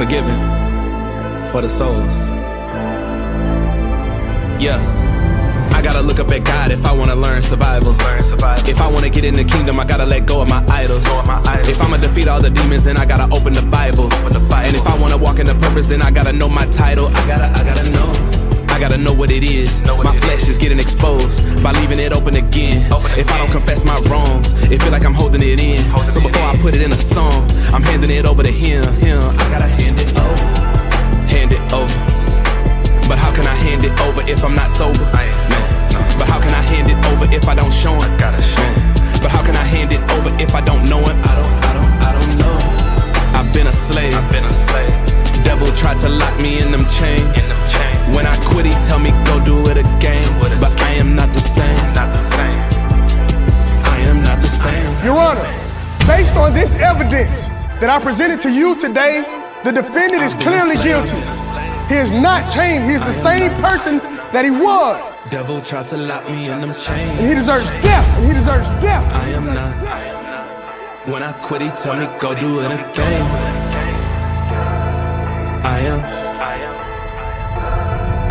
forgiven for the souls. Yeah, I gotta look up at God if I wanna learn survival. If I wanna get in the kingdom, I gotta let go of my idols. If I'ma defeat all the demons, then I gotta open the Bible. And if I wanna walk in the purpose, then I gotta know my title. I gotta know what it is. My flesh is getting exposed by leaving it open again. If I don't confess my wrongs, it feel like I'm holding it in. So before I put it in a song, I'm handing it over to him. I gotta hand it over. Hand it over. But how can I hand it over if I'm not sober? Man. But how can I hand it over if I don't show him? Man. But how can I hand it over if I don't know him? I don't know. I've been a slave. Devil tried to lock me in them chains. When I quit, he tell me go do it again. But I am not the same. I am not the same. Your Honor, based on this evidence that I presented to you today, the defendant is clearly guilty. He has not changed. He is the same person that he was. Devil tried to lock me in them chains. And he deserves death. I am not. When I quit, he tell me go do it again.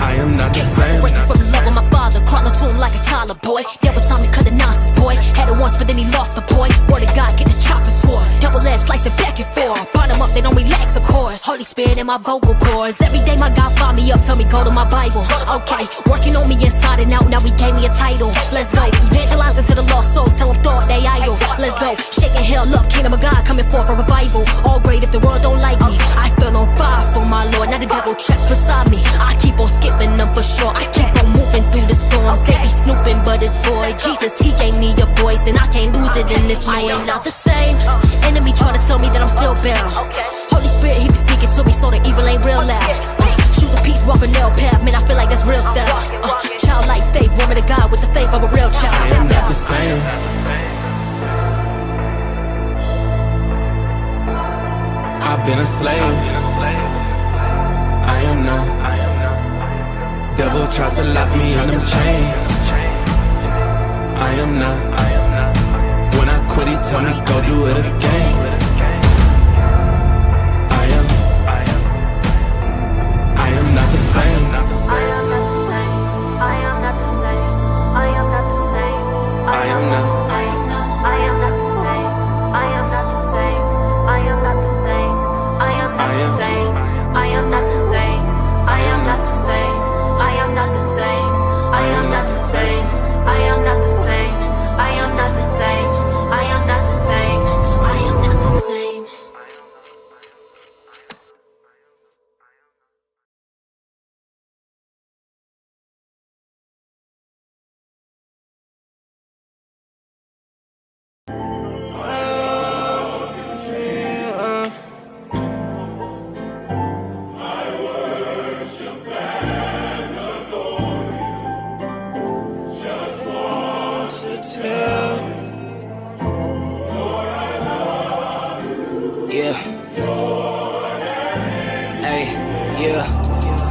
I am not the same. Separated from the love of my father, crawling to him like a toddler boy. Devil taught me cut the nonsense, boy. Had it once, but then he lost the boy. Word of God, get the chopping sword. Double edged, slice it back and forth. Brought them up, they don't relax, of course. Holy Spirit in my vocal cords. Every day my God fire me up, tell me go to my Bible. Okay, working on me inside and out, now he gave me a title. Let's go, evangelizing to the lost souls, tell them thought they idle. Let's go, shaking hell up, kingdom of God coming forth for revival. All great if the world don't like me. I feel on fire for my Lord, now the devil trapped beside me. I keep on skipping them for sure. I keep on moving through the storms. They be snooping, but it's boy Jesus, he gave me a voice, and I can't lose it in this moment. I am not the same. Enemy trying to tell me that I'm still bound. Holy Spirit, he be speaking to me, so the evil ain't real loud. Shoes of peace, walk a nail path, man, I feel like that's real style. Childlike faith, woman of God with the faith of a real child. I am not the same. I've been a slave. I am not. Devil tried to lock me in them chains. I am not. When I quit, he tell me go do it again. I am not the same. I am not the same. I am not the same. I am not the same. I am not. I am not the same. I am not the same. I am not the same. I am not the same. I am not the same. I am not the same. I am not the same. I am not the same. I am not the same. I am not the same. I am not the same. I am not the same.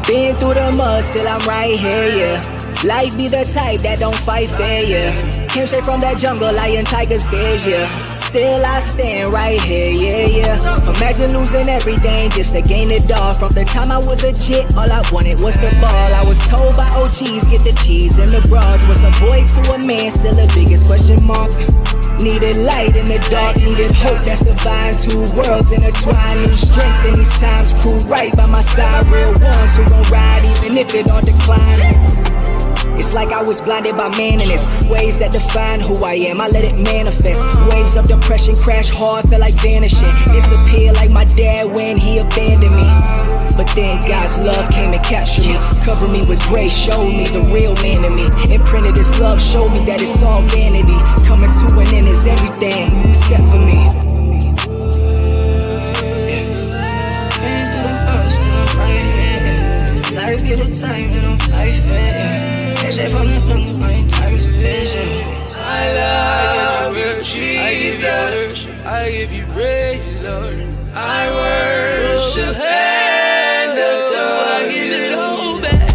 Been through the mud, still I'm right here, yeah. Life be the type that don't fight fair, yeah. Came straight from that jungle, lion, tigers, bears, yeah. Still I stand right here, yeah. Imagine losing everything just to gain it all. From the time I was a jit, all I wanted was the ball. I was told by OGs, get the cheese and the broads. Was a boy to a man, still the biggest question mark. Needed light in the dark, needed hope that's divine. Two worlds intertwined, new strength in these times. Crew right by my side, real ones who gon' ride even if it all decline. It's like I was blinded by man and it's ways that define who I am. I let it manifest. Waves of depression crash hard, felt like vanishing. Disappear like my dad when he abandoned me. But then God's love came and captured me. Covered me with grace, showed me the real man in me. Imprinted his love, showed me that it's all vanity. Coming to an end is everything except for me. Life be the time that I'm fighting. Straight from the front, my time's vision. I love you, Jesus. I give you praise, Lord. I worship and adore. I give it all back.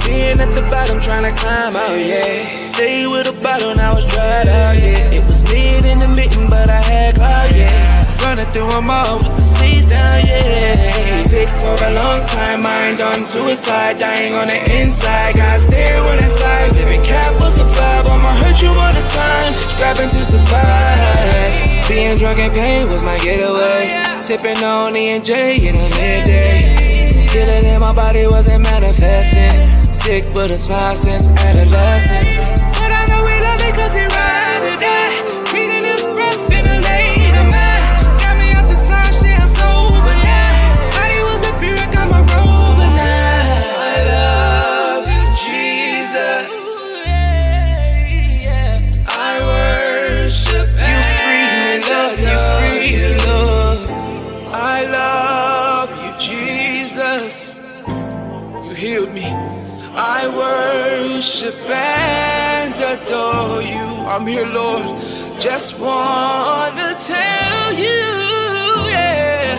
Being at the bottom, trying to climb out, yeah. Stay with a bottle, now it's dried out, yeah. It was mid in the mitten, but I had clout, yeah. Run a through them all with the seas down, yeah. Sick for a long time, mind on suicide, dying on the inside. God stay one inside, living cap was the vibe. I'ma hurt you all the time, strapping to survive. Being drunk in pain was my getaway. Sipping on E&J in a midday. Feeling in my body wasn't manifesting. Sick but a smile since adolescence. But I know we love it cause we ride or die. Breathing this breath in a lane of mine. Got me off the side, shit, I'm sober now. Body was a pure, got my rover now. I love you, Jesus. I worship you, free me, love you, free me, love. I love you, Jesus. You healed me. I worship and adore you. I'm here, Lord. Just wanna tell you, yeah.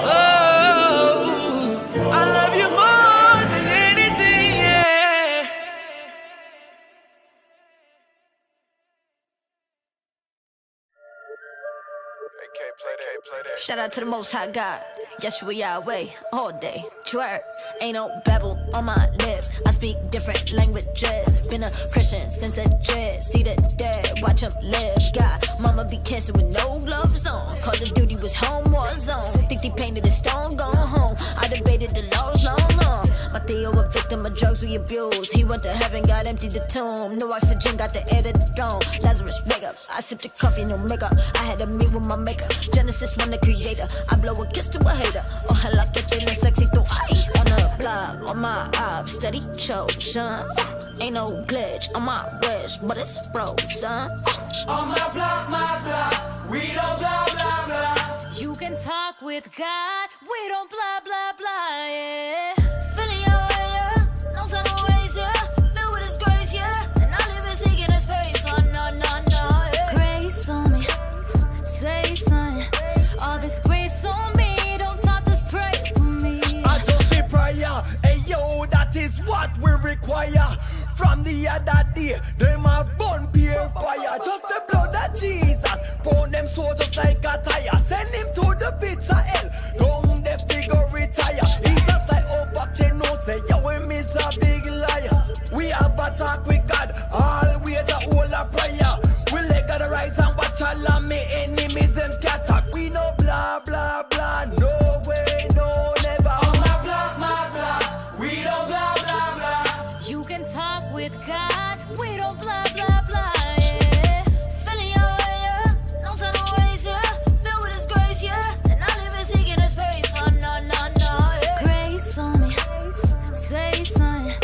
Oh, I love you more than anything, yeah. Shout out to the Most High God, Yeshua Yahweh, all day. Twerk, ain't no babble on my lips. I speak different languages. Been a Christian since a dread. See the dead, watch them live. God, mama be kissing with no gloves on. Call of Duty was home war zone. Think they painted a stone, gone home. I debated the laws long. My Theo a victim of drugs we abuse. He went to heaven, God emptied the tomb. No oxygen, got the air to the dome. Lazarus, wake up. I sipped the coffee, no makeup. I had to meet with my maker. Genesis one, the creator. I blow a kiss to a hater. Oh, hell, I get feeling sexy through high. On the block, on my op, steady chosen. Ain't no glitch on my wish, but it's frozen. On my block, we don't blah, blah, blah. You can talk with God, we don't blah, blah, blah, yeah. Feeling your way, yeah. No time to waste, yeah. Filled with His grace, yeah. And I live in seeking His face, oh, no, yeah. Grace on me, say something. All this grace on me, don't talk, just pray for me. I just say prayer, hey yo, that is what we require. From the other day, them have burn pure fire. Just the blood of Jesus, burn them souls just like a tire. Send him to the pits of hell, down the figure retire. He's just like Opa no say, yo, we miss a big liar. We have a talk with God, always a whole of prayer. We let God rise and watch all of me enemies, them scatter. We no blah, blah, blah, no way, no never. On my block, we don't blah, blah, blah. You can talk with God, we don't blah, blah, blah, yeah. Feeling your way, yeah. No time to waste, yeah. Filled with His grace, yeah. And I live in seeking His face, oh, no, yeah. Grace on me, say something.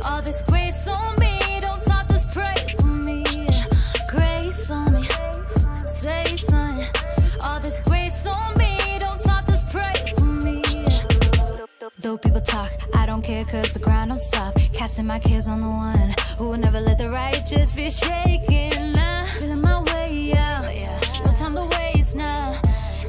All this grace on me, don't talk, just pray for me. Grace on me, say something. All this grace on me, don't talk, just pray for me. Though people talk, I don't care cause the grind don't stop. Casting my cares on the one who will never let the righteous be shaken. Now, feeling my way out, yeah. No time to waste now.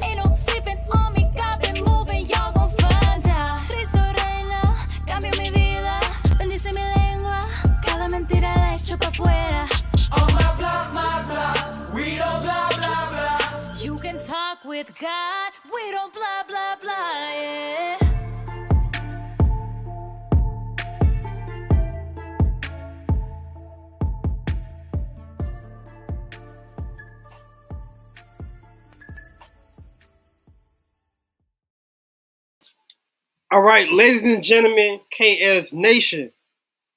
Ain't no sleeping on me, God been moving, y'all gon' find out. Cristo reina, cambio mi vida, bendice mi lengua, cada mentira la echo pa' fuera. On my block, we don't blah, blah, blah. You can talk with God, we don't blah, blah, blah, yeah. All right, ladies and gentlemen, KS Nation.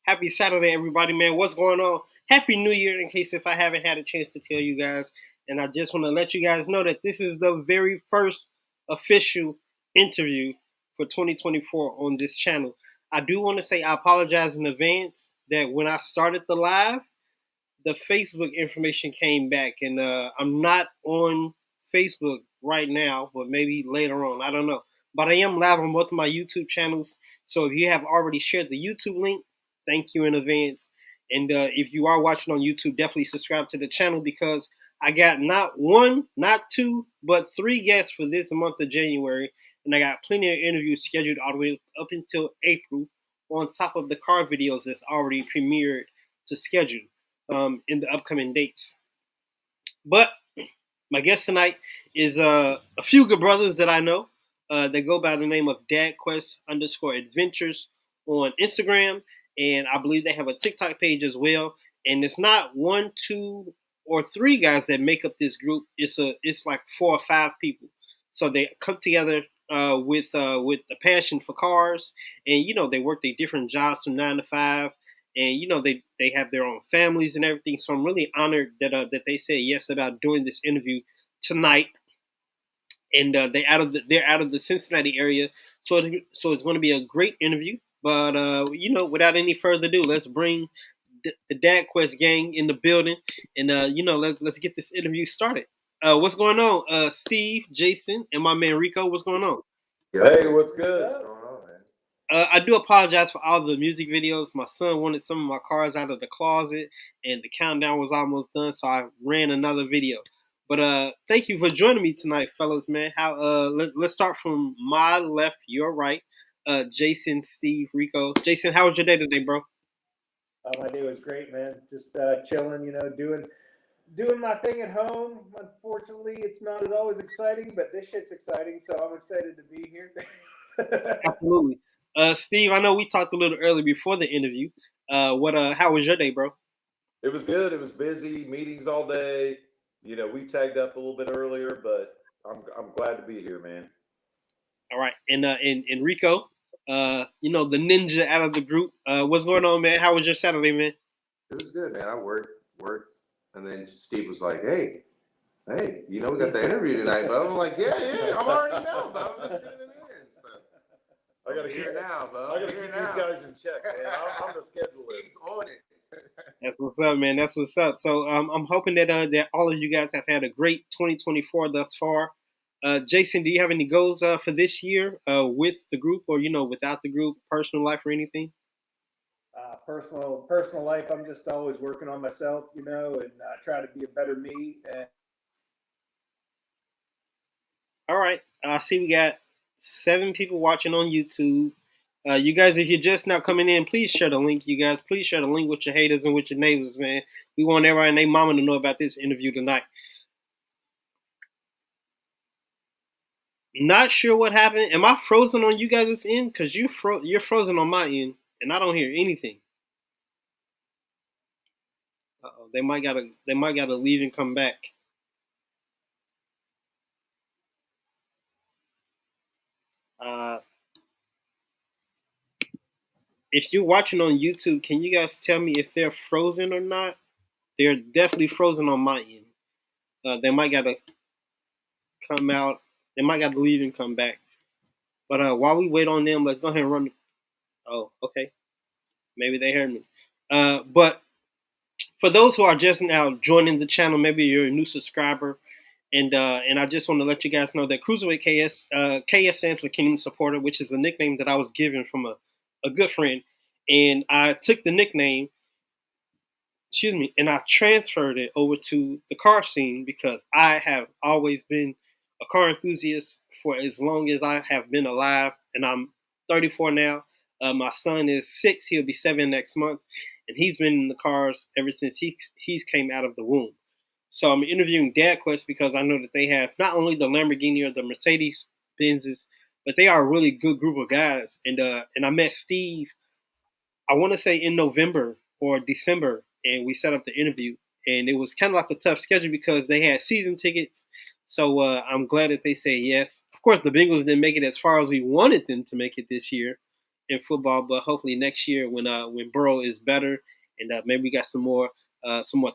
Happy Saturday, everybody, man. What's going on? Happy New Year, in case if I haven't had a chance to tell you guys. And I just want to let you guys know that this is the very first official interview for 2024 on this channel. I do want to say I apologize in advance that when I started the live, the Facebook information came back. And I'm not on Facebook right now, but maybe later on. I don't know. But I am live on both of my YouTube channels. So if you have already shared the YouTube link, thank you in advance. And if you are watching on YouTube, definitely subscribe to the channel because I got not one, not two, but 3 guests for this month of January. And I got plenty of interviews scheduled all the way up until April on top of the car videos that's already premiered to schedule in the upcoming dates. But My guest tonight is a few good brothers that I know. They go by the name of DadQuest_Adventures on Instagram, and I believe they have a TikTok page as well. And it's not one, two, or three guys that make up this group. It's like 4 or 5 people. So they come together with the passion for cars, and they work their different jobs from 9 to 5, and they have their own families and everything. So I'm really honored that they said yes about doing this interview tonight, and they're out of the Cincinnati area, so it's going to be a great interview. But without any further ado, let's bring the DadQuest gang in the building, and let's get this interview started. What's going on, Steve, Jason, and my man Rico? What's going on? Hey, what's good? What's going on, man? I do apologize for all the music videos. My son wanted some of my cars out of the closet, and the countdown was almost done, so I ran another video. But thank you for joining me tonight, fellas, man. Let's start from my left, your right. Jason, Steve, Rico. Jason, how was your day today, bro? My day was great, man. Just chilling, doing my thing at home. Unfortunately, it's not as always exciting, but this shit's exciting, so I'm excited to be here. Absolutely. Steve, I know we talked a little earlier before the interview. How was your day, bro? It was good. It was busy, meetings all day. We tagged up a little bit earlier, but I'm glad to be here, man. All right, and Rico, the ninja out of the group. What's going on, man? How was your Saturday, man? It was good, man. I worked, and then Steve was like, "Hey, we got the interview tonight, bub." I'm like, "Yeah, I'm already know, bub. I'm tuning in." So I gotta here now, bub. I gotta keep these guys in check, man. I'm the scheduler. Steve's on it. That's what's up, man. That's what's up. So I'm hoping that all of you guys have had a great 2024 thus far. Jason, do you have any goals for this year with the group, or without the group, personal life or anything? Personal life. I'm just always working on myself, and try to be a better me. All right. I see we got 7 people watching on YouTube. You guys, if you're just now coming in, please share the link. You guys, please share the link with your haters and with your neighbors, man. We want everybody and their mama to know about this interview tonight. Not sure what happened. Am I frozen on you guys' end? Because you're frozen on my end, and I don't hear anything. Uh-oh, they might gotta leave and come back. If you're watching on YouTube, can you guys tell me if they're frozen or not? They're definitely frozen on my end. They might gotta come out. They might gotta leave and come back. But while we wait on them, let's go ahead and run. Oh, okay. Maybe they heard me. But for those who are just now joining the channel, maybe you're a new subscriber, and I just want to let you guys know that Cruiserweight KS stands for Kingdom Supporter, which is a nickname that I was given from a good friend, and I took the nickname, and I transferred it over to the car scene because I have always been a car enthusiast for as long as I have been alive, and I'm 34 now. My son is 6; he'll be 7 next month, and he's been in the cars ever since he's came out of the womb. So I'm interviewing DadQuest because I know that they have not only the Lamborghini or the Mercedes Benzes, but they are a really good group of guys. And I met Steve, I want to say in November or December, and we set up the interview. And it was kind of like a tough schedule because they had season tickets. So I'm glad that they say yes. Of course, the Bengals didn't make it as far as we wanted them to make it this year in football, but hopefully next year when Burrow is better and maybe we got some more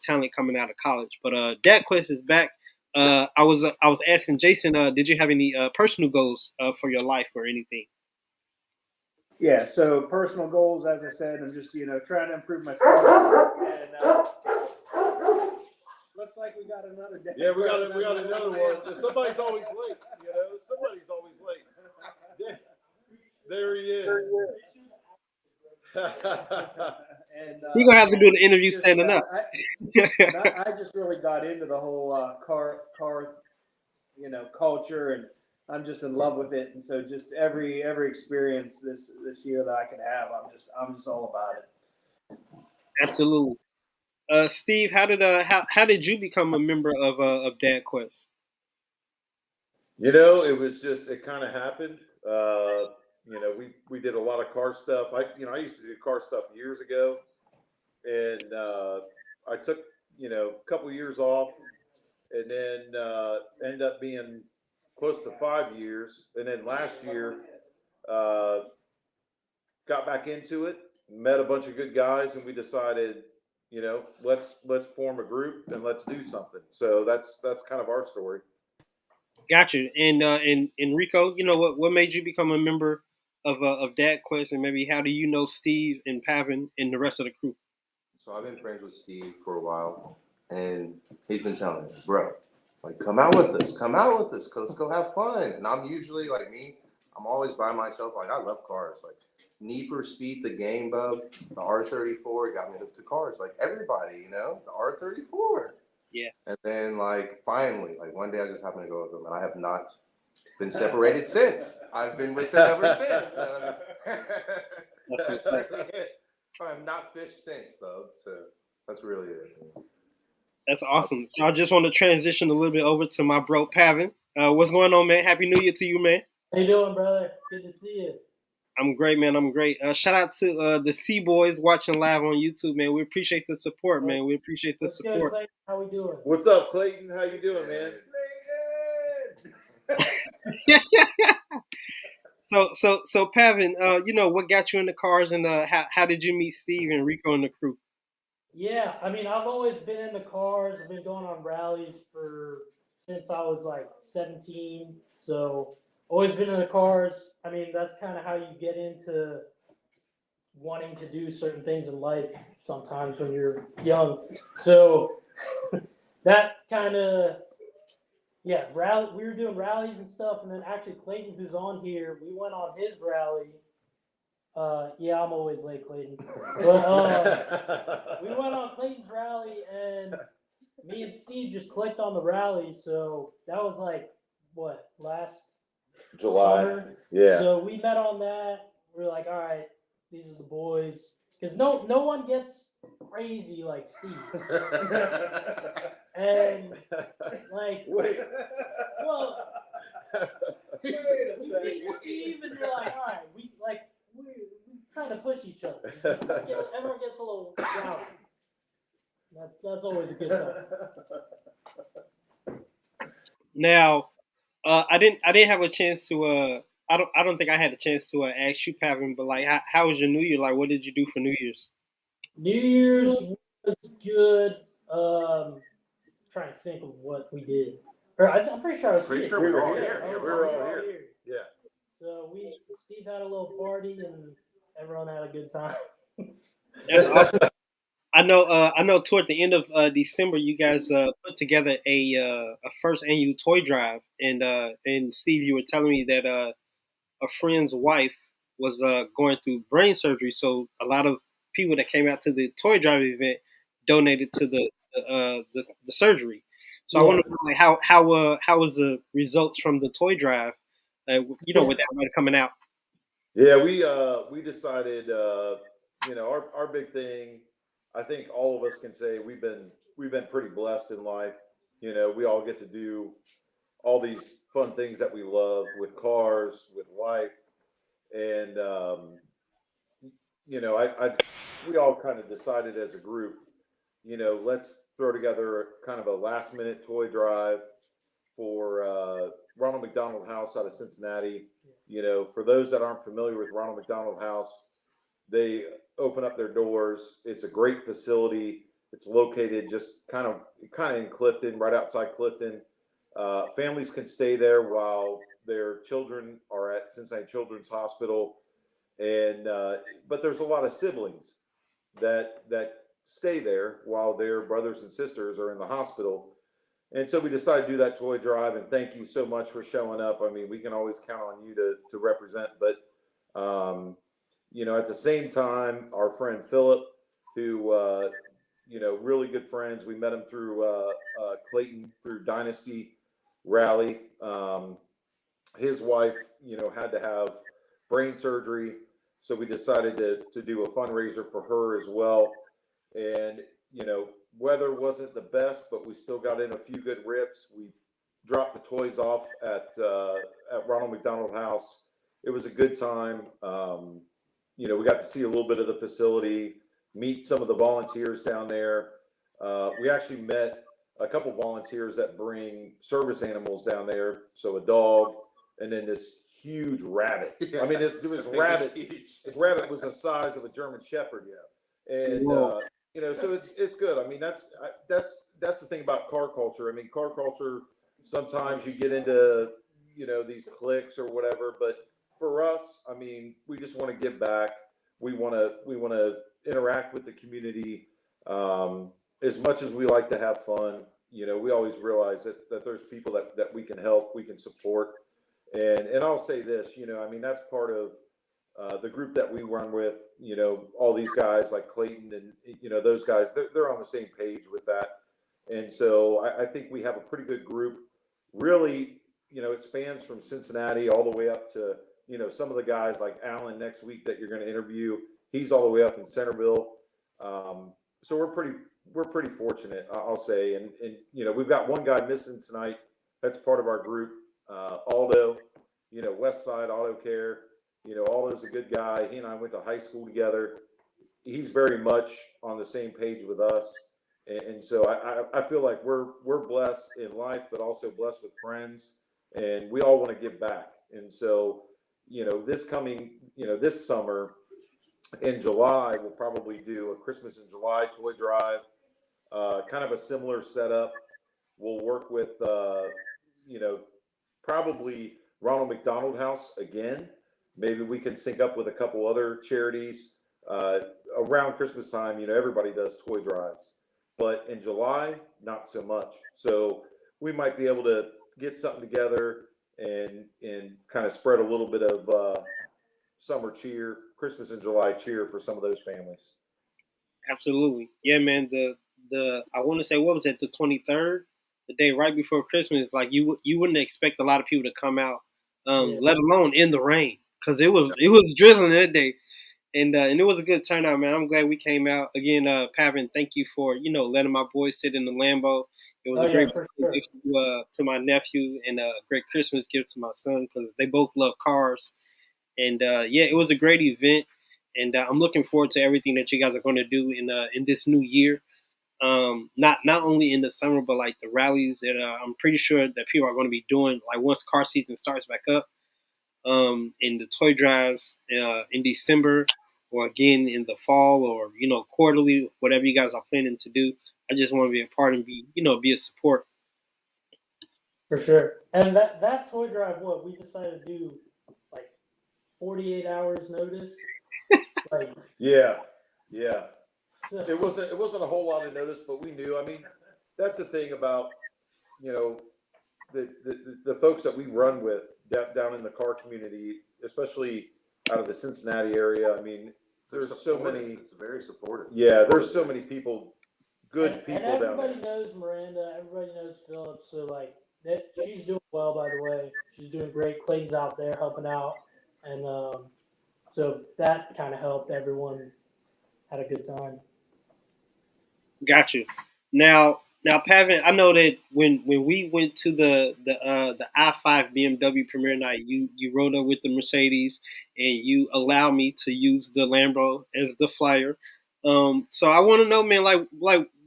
talent coming out of college. But DadQuest is back. I was asking Jason, did you have any personal goals for your life or anything? Yeah, so personal goals, as I said, I'm just trying to improve myself. And looks like we got another day. Yeah, we got another one. Somebody's always late. Somebody's always late. Yeah. There he is. And You're gonna have to do the interview standing up. I just really got into the whole car culture, and I'm just in love with it. And so just every experience this year that I can have, I'm just all about it. Absolutely. Steve, how did you become a member of DadQuest? You know, it kind of happened. You know, we did a lot of car stuff. I used to do car stuff years ago, and I took, a couple years off, and then ended up being close to 5 years. And then last year, got back into it, met a bunch of good guys, and we decided, let's form a group and let's do something. So that's kind of our story. Got you. And Rico, what made you become a member of DadQuest, and maybe how do you know Steve and Pavan and the rest of the crew? So I've been friends with Steve for a while, and he's been telling me, bro, like, come out with us, let's go have fun. And I'm usually like me, I'm always by myself. Like, I love cars. Like, Need for Speed, the game, bub, the R34 got me hooked to cars. Like everybody, the R34. Yeah. And then, like, finally, like one day I just happened to go with him, and I have not been separated since. I've been with him ever since. That's what's really it. I have not fished since, bub. So that's really it. That's awesome. So I just want to transition a little bit over to my bro Pavan. What's going on, man? Happy New Year to you, man. How you doing, brother? Good to see you. I'm great, man. I'm great. Shout out to the C Boys watching live on YouTube, man. We appreciate the support, man. We appreciate the support. Good, how we doing? What's up, Clayton? How you doing, man? So Pavan, what got you in the cars, and how did you meet Steve and Rico and the crew? Yeah, I mean, I've always been into cars. I've been going on rallies since I was like 17. So always been into cars. I mean, that's kind of how you get into wanting to do certain things in life sometimes when you're young. So that kind of, we were doing rallies and stuff. And then actually Clayton, who's on here, we went on his rally. I'm always late, Clayton. But we went on Clayton's rally, and me and Steve just clicked on the rally. So that was like, last July. Summer. Yeah. So we met on that. We were like, all right, these are the boys. Because no one gets crazy like Steve. And like, well, you meet Steve and you're like, all right, we're trying to push each other. Everyone gets a little down. That's always a good time. Now, I didn't have a chance to. I don't think I had a chance to ask you, Pavan. But like, how was your New Year? Like, what did you do for New Year's? New Year's was good. Trying to think of what we did. I'm pretty sure I was pretty here. sure we were all here. Yeah, we were all here. Yeah. So Steve had a little party and everyone had a good time. That's awesome. I know. Toward the end of December, you guys put together a first annual toy drive, and Steve, you were telling me that a friend's wife was going through brain surgery, so a lot of people that came out to the toy drive event donated to the surgery. So I wonder, like, how was the results from the toy drive? With everybody coming out. Yeah, we decided, our big thing. I think all of us can say we've been pretty blessed in life. We all get to do all these fun things that we love with cars, with life, and we all kind of decided as a group, let's throw together kind of a last minute toy drive for Ronald McDonald House out of Cincinnati. For those that aren't familiar with Ronald McDonald House, they open up their doors. It's a great facility. It's located just kind of in Clifton, right outside Clifton. Families can stay there while their children are at Cincinnati Children's Hospital, and but there's a lot of siblings that stay there while their brothers and sisters are in the hospital. And so we decided to do that toy drive, and thank you so much for showing up. I mean, we can always count on you to represent, but at the same time, our friend Philip, who really good friends, we met him through Clayton, through Dynasty Rally. His wife, had to have brain surgery, so we decided to do a fundraiser for her as well. And weather wasn't the best, but we still got in a few good rips. We dropped the toys off at Ronald McDonald House. It was a good time. You know, we got to see a little bit of the facility, meet some of the volunteers down there. We actually met a couple volunteers that bring service animals down there. So a dog, and then this huge rabbit. I mean, this rabbit. This rabbit was the size of a German Shepherd. Yeah, and you know, so it's good. I mean, that's the thing about car culture. I mean, car culture. Sometimes you get into, you know, these cliques or whatever, but for us, I mean, we just want to give back. We want to interact with the community. As much as we like to have fun, you know, we always realize that there's people that we can help, we can support. And I'll say this, you know, I mean, that's part of the group that we run with, you know, all these guys like Clayton and, you know, those guys, they're on the same page with that. And so I think we have a pretty good group. Really, you know, it spans from Cincinnati all the way up to, you know, some of the guys like Alan next week that you're going to interview. He's all the way up in Centerville. So we're pretty fortunate, I'll say. And you know, we've got one guy missing tonight. That's part of our group. Aldo, you know, West Side Auto Care. You know, Aldo's a good guy. He and I went to high school together. He's very much on the same page with us. And so I feel like we're blessed in life, but also blessed with friends, and we all want to give back. And so, you know, this summer in July, we'll probably do a Christmas in July toy drive, kind of a similar setup. We'll work with, you know, probably Ronald McDonald House again. Maybe we can sync up with a couple other charities around Christmas time. You know, everybody does toy drives. But in July, not so much. So we might be able to get something together and kind of spread a little bit of summer cheer, Christmas in July cheer for some of those families. Absolutely. Yeah, man. The I want to say, what was it, the 23rd? The day right before Christmas. Like you wouldn't expect a lot of people to come out, let alone in the rain, because it was drizzling that day. And it was a good turnout, man. I'm glad we came out. Again, Pavan, thank you for, you know, letting my boys sit in the Lambo. It was a great gift to my nephew, and a great Christmas gift to my son, because they both love cars. And yeah, it was a great event. And I'm looking forward to everything that you guys are going to do in this new year. Not only in the summer, but like the rallies that I'm pretty sure that people are going to be doing, like once car season starts back up. In the toy drives in December, or again in the fall, or, you know, quarterly, whatever you guys are planning to do. I just want to be a part and be a support. For sure. And that toy drive, we decided to do like 48 hours notice. Like, yeah. So. It wasn't a whole lot of notice, but we knew. I mean, that's the thing about, you know, the folks that we run with down in the car community, especially out of the Cincinnati area. I mean, there's so many. It's very supportive. Yeah, there's so many people, good people down there. Everybody knows Miranda. Everybody knows Philip. So like she's doing well, by the way. She's doing great. Clayton's out there helping out, and so that kind of helped. Everyone had a good time. Got you. Now, Pavan, I know that when we went to the I-5 BMW premiere night, you rode up with the Mercedes, and you allowed me to use the Lambo as the flyer. So I want to know, man, like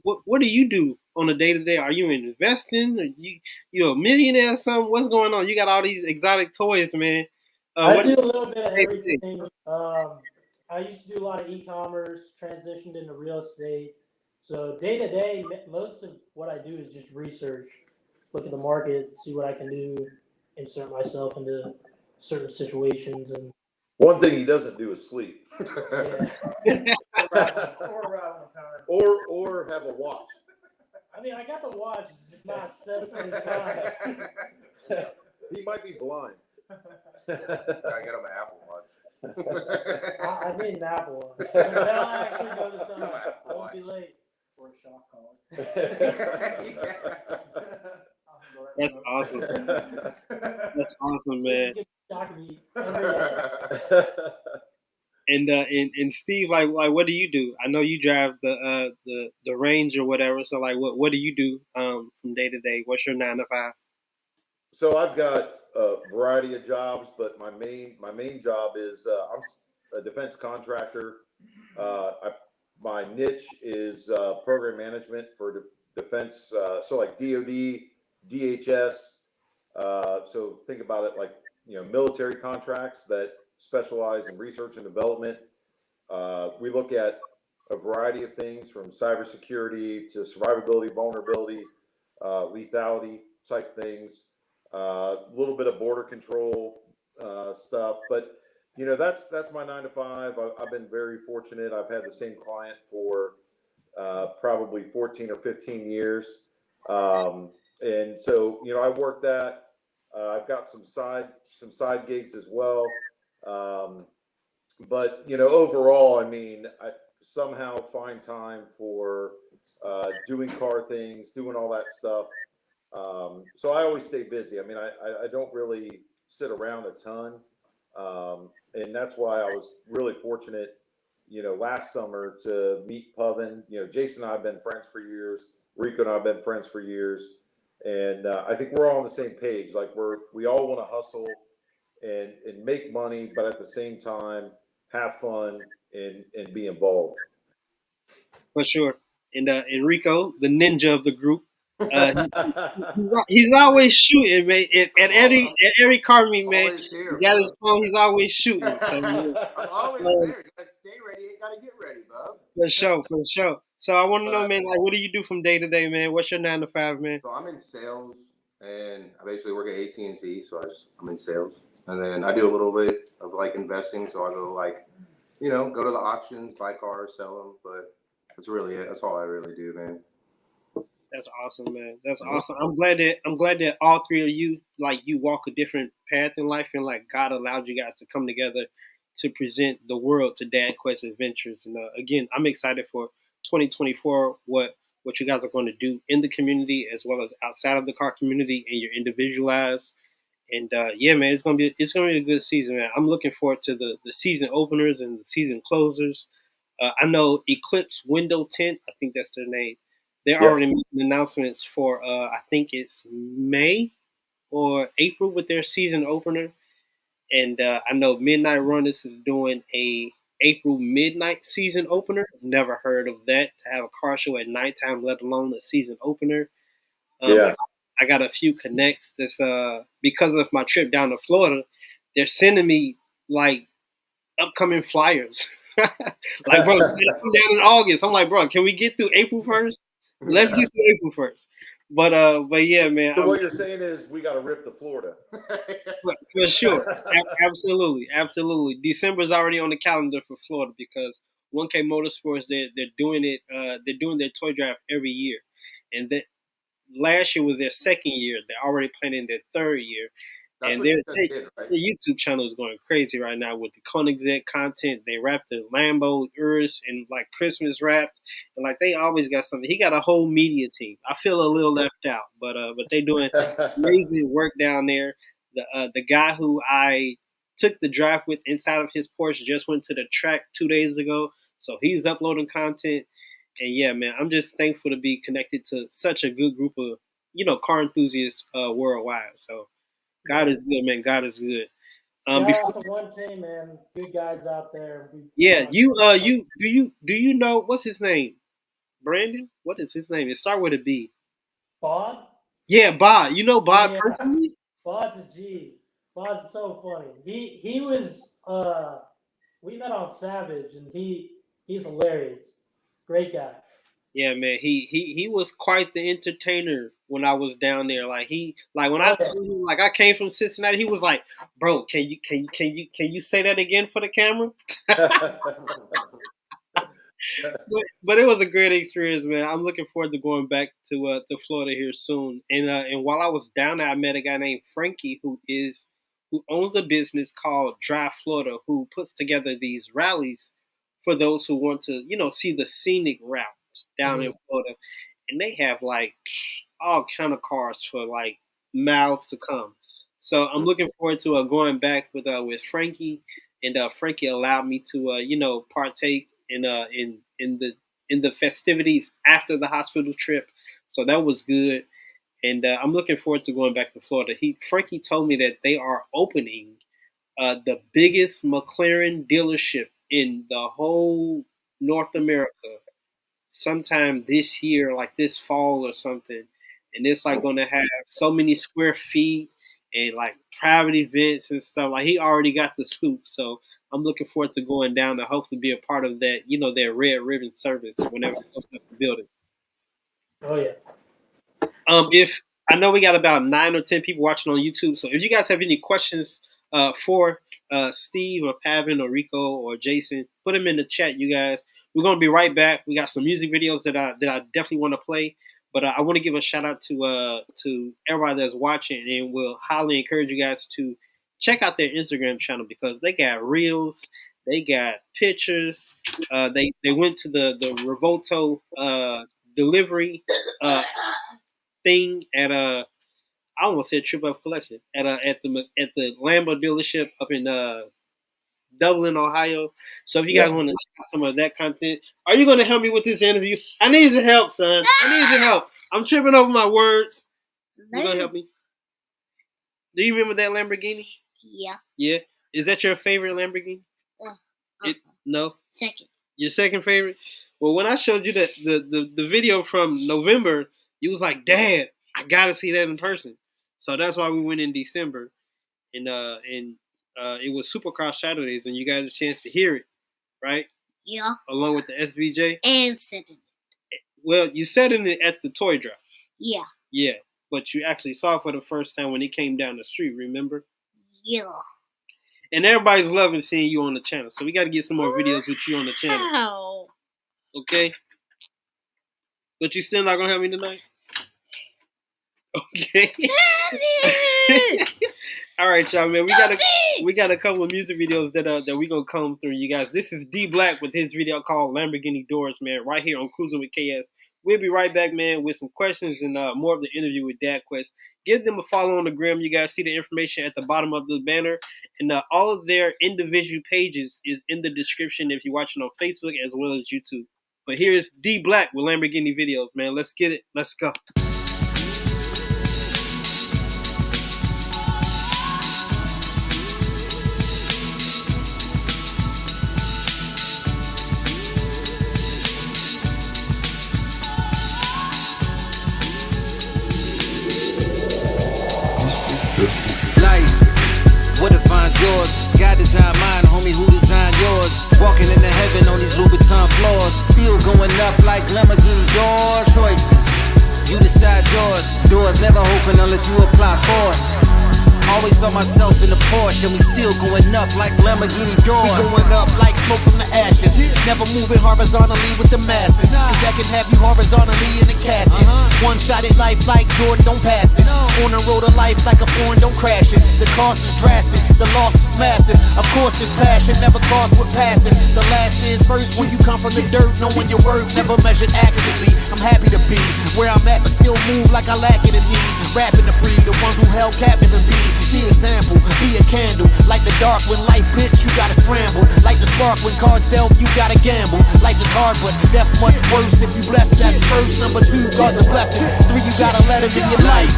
what do you do on a day-to-day? Are you investing? Are you a millionaire or something? What's going on? You got all these exotic toys, man. I do a little bit of everything. I used to do a lot of e-commerce, transitioned into real estate. So day to day, most of what I do is just research, look at the market, see what I can do, insert myself into certain situations. And one thing he doesn't do is sleep. Yeah. Or around the time. Or have a watch. I mean, I got the watch, it's just not set for the time. He might be blind. I got him an Apple Watch. I need an Apple Watch. That'll actually go to the time. I won't be late. Or a shot collar. That's awesome. That's awesome, man. And Steve, like what do you do? I know you drive the Range or whatever. So like what do you do from day to day? What's your 9 to 5? So I've got a variety of jobs, but my main job is a defense contractor. My niche is program management for defense. So like DoD, DHS. So think about it like military contracts that specialize in research and development. We look at a variety of things from cybersecurity to survivability, vulnerability, lethality type things. A little bit of border control stuff, but that's my 9 to 5. I've been very fortunate. I've had the same client for probably 14 or 15 years, and so I work that. I've got some side gigs as well, but overall, I mean, I somehow find time for doing car things, doing all that stuff. So I always stay busy. I mean, I don't really sit around a ton. And that's why I was really fortunate, last summer to meet Pavan. Jason and I have been friends for years. Rico and I have been friends for years. And I think we're all on the same page. Like we all want to hustle and make money, but at the same time, have fun and be involved. For sure. And Rico, the ninja of the group, he's always shooting, man. At every car meet, man. Here, he got his phone. He's always shooting. So, I'm always there. You gotta stay ready. You gotta get ready, bub. For sure. So I want to know, man. Like, what do you do from day to day, man? What's your 9 to 5, man? So I'm in sales, and I basically work at AT&T. So I'm in sales, and then I do a little bit of like investing. So I go like, go to the auctions, buy cars, sell them. But that's really it. That's all I really do, man. That's awesome, man. That's awesome. I'm glad that all three of you, like, you walk a different path in life, and like God allowed you guys to come together to present the world to DadQuest Adventures. And again, I'm excited for 2024. What you guys are going to do in the community as well as outside of the car community in your individual lives. And yeah, man, it's gonna be a good season, man. I'm looking forward to the season openers and the season closers. I know Eclipse Window Tint, I think that's their name. They're already making announcements for I think it's May or April with their season opener. And I know Midnight Runners is doing a April midnight season opener. Never heard of that, to have a car show at nighttime, let alone a season opener. I got a few connects that's because of my trip down to Florida, they're sending me like upcoming flyers. Like, bro, I'm down in August. I'm like, bro, can we get through April 1st? Let's get through April 1st. But yeah, man. So what you're saying is we got to rip to Florida. For sure. Absolutely. December's already on the calendar for Florida because 1K Motorsports, they're doing it. They're doing their toy drive every year, and that last year was their second year. They're already planning their third year. That's and what you said did, right? their YouTube channel is going crazy right now with the Koenigsegg content. They wrapped the Lambo Urus in like Christmas wrapped, and like they always got something. He got a whole media team. I feel a little left out, but they doing amazing work down there. The guy who I took the drive with inside of his Porsche just went to the track 2 days ago, so he's uploading content. And yeah, man, I'm just thankful to be connected to such a good group of car enthusiasts worldwide. So. God is good, man. God is good. Shout out to 1K, man. Good guys out there. Yeah, do you know what's his name? Brandon? What is his name? It starts with a B. Bod? Yeah, Bod. You know Bod personally? Bod's a G. Bod's so funny. He was we met on Savage, and he's hilarious. Great guy. Yeah, man. He was quite the entertainer when I was down there. Like when I told him, like I came from Cincinnati, he was like, "Bro, can you say that again for the camera?" but it was a great experience, man. I'm looking forward to going back to Florida here soon. And while I was down there, I met a guy named Frankie who owns a business called Drive Florida, who puts together these rallies for those who want to, see the scenic route down in Florida. And they have like all kind of cars for like miles to come. So I'm looking forward to going back with Frankie and Frankie allowed me to partake in the festivities after the hospital trip. So that was good, and I'm looking forward to going back to Florida. Frankie told me that they are opening the biggest McLaren dealership in the whole North America sometime this year, like this fall or something. And it's like going to have so many square feet and like private events and stuff. Like he already got the scoop. So I'm looking forward to going down to hopefully be a part of that, their red ribbon service whenever they open up the building. Oh yeah. If I know we got about 9 or 10 people watching on YouTube, so if you guys have any questions for Steve or Pavan or Rico or Jason, put them in the chat, you guys. We're gonna be right back. We got some music videos that I definitely want to play, but I want to give a shout out to everybody that's watching, and will highly encourage you guys to check out their Instagram channel because they got reels, they got pictures. They went to the Revolto delivery thing at I almost said Trip Up Collection at the Lambo dealership up in Dublin, Ohio. So if you guys want to check out some of that content, are you going to help me with this interview? I need your help, son. I need your help. I'm tripping over my words. You going to help me? Do you remember that Lamborghini? Yeah. Yeah. Is that your favorite Lamborghini? No. Second. Your second favorite? Well, when I showed you the video from November, you was like, Dad, I gotta see that in person. So that's why we went in December, and it was Supercross Saturdays, and you got a chance to hear it, right? Yeah. Along with the SVJ. And sitting. Well, you sat in it at the toy drop. Yeah. Yeah, but you actually saw it for the first time when it came down the street. Remember? Yeah. And everybody's loving seeing you on the channel, so we got to get some more videos with you on the channel. Wow. Okay. But you still not gonna help me tonight? Okay. All right, y'all, man. We got a couple of music videos that we gonna comb through, you guys. This is D Black with his video called Lamborghini Doors, man. Right here on Cruisin' with KS. We'll be right back, man, with some questions and more of the interview with DadQuest. Give them a follow on the gram. You guys see the information at the bottom of the banner, and all of their individual pages is in the description if you're watching on Facebook as well as YouTube. But here's D Black with Lamborghini videos, man. Let's get it. Let's go. What defines yours? God designed mine, homie, who designed yours? Walking into heaven on these Louboutin floors. Still going up like Lamborghini doors. Choices, you decide yours. Doors never open unless you apply force. Always saw myself in the Porsche, and we still going up like Lamborghini doors. We going up like smoke from the ashes. Never moving horizontally with the masses. Cause that can have you horizontally in a casket. One shot at life like Jordan, don't pass it. On the road of life like a foreign, don't crash it. The cost is drastic, the loss is massive. Of course this passion never costs with passing. The last is first when you come from the dirt, knowing your worth never measured accurately. I'm happy to be where I'm at, but still move like I lack it in need. Rapping to free the ones who held captive and be the example, be a candle. Like the dark when life bitch, you gotta scramble. Like the spark when cards dealt, you gotta gamble. Life is hard, but death much worse if you blessed. That's first. Number 2, God's the blessing. 3, you gotta let him in your life.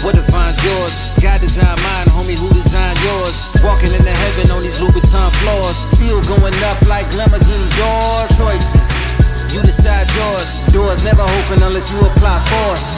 What defines yours? God designed mine, homie, who designed yours? Walking into heaven on these Louboutin floors. Still going up like Lamborghini doors. Choices, you decide yours. Doors never open unless you apply force.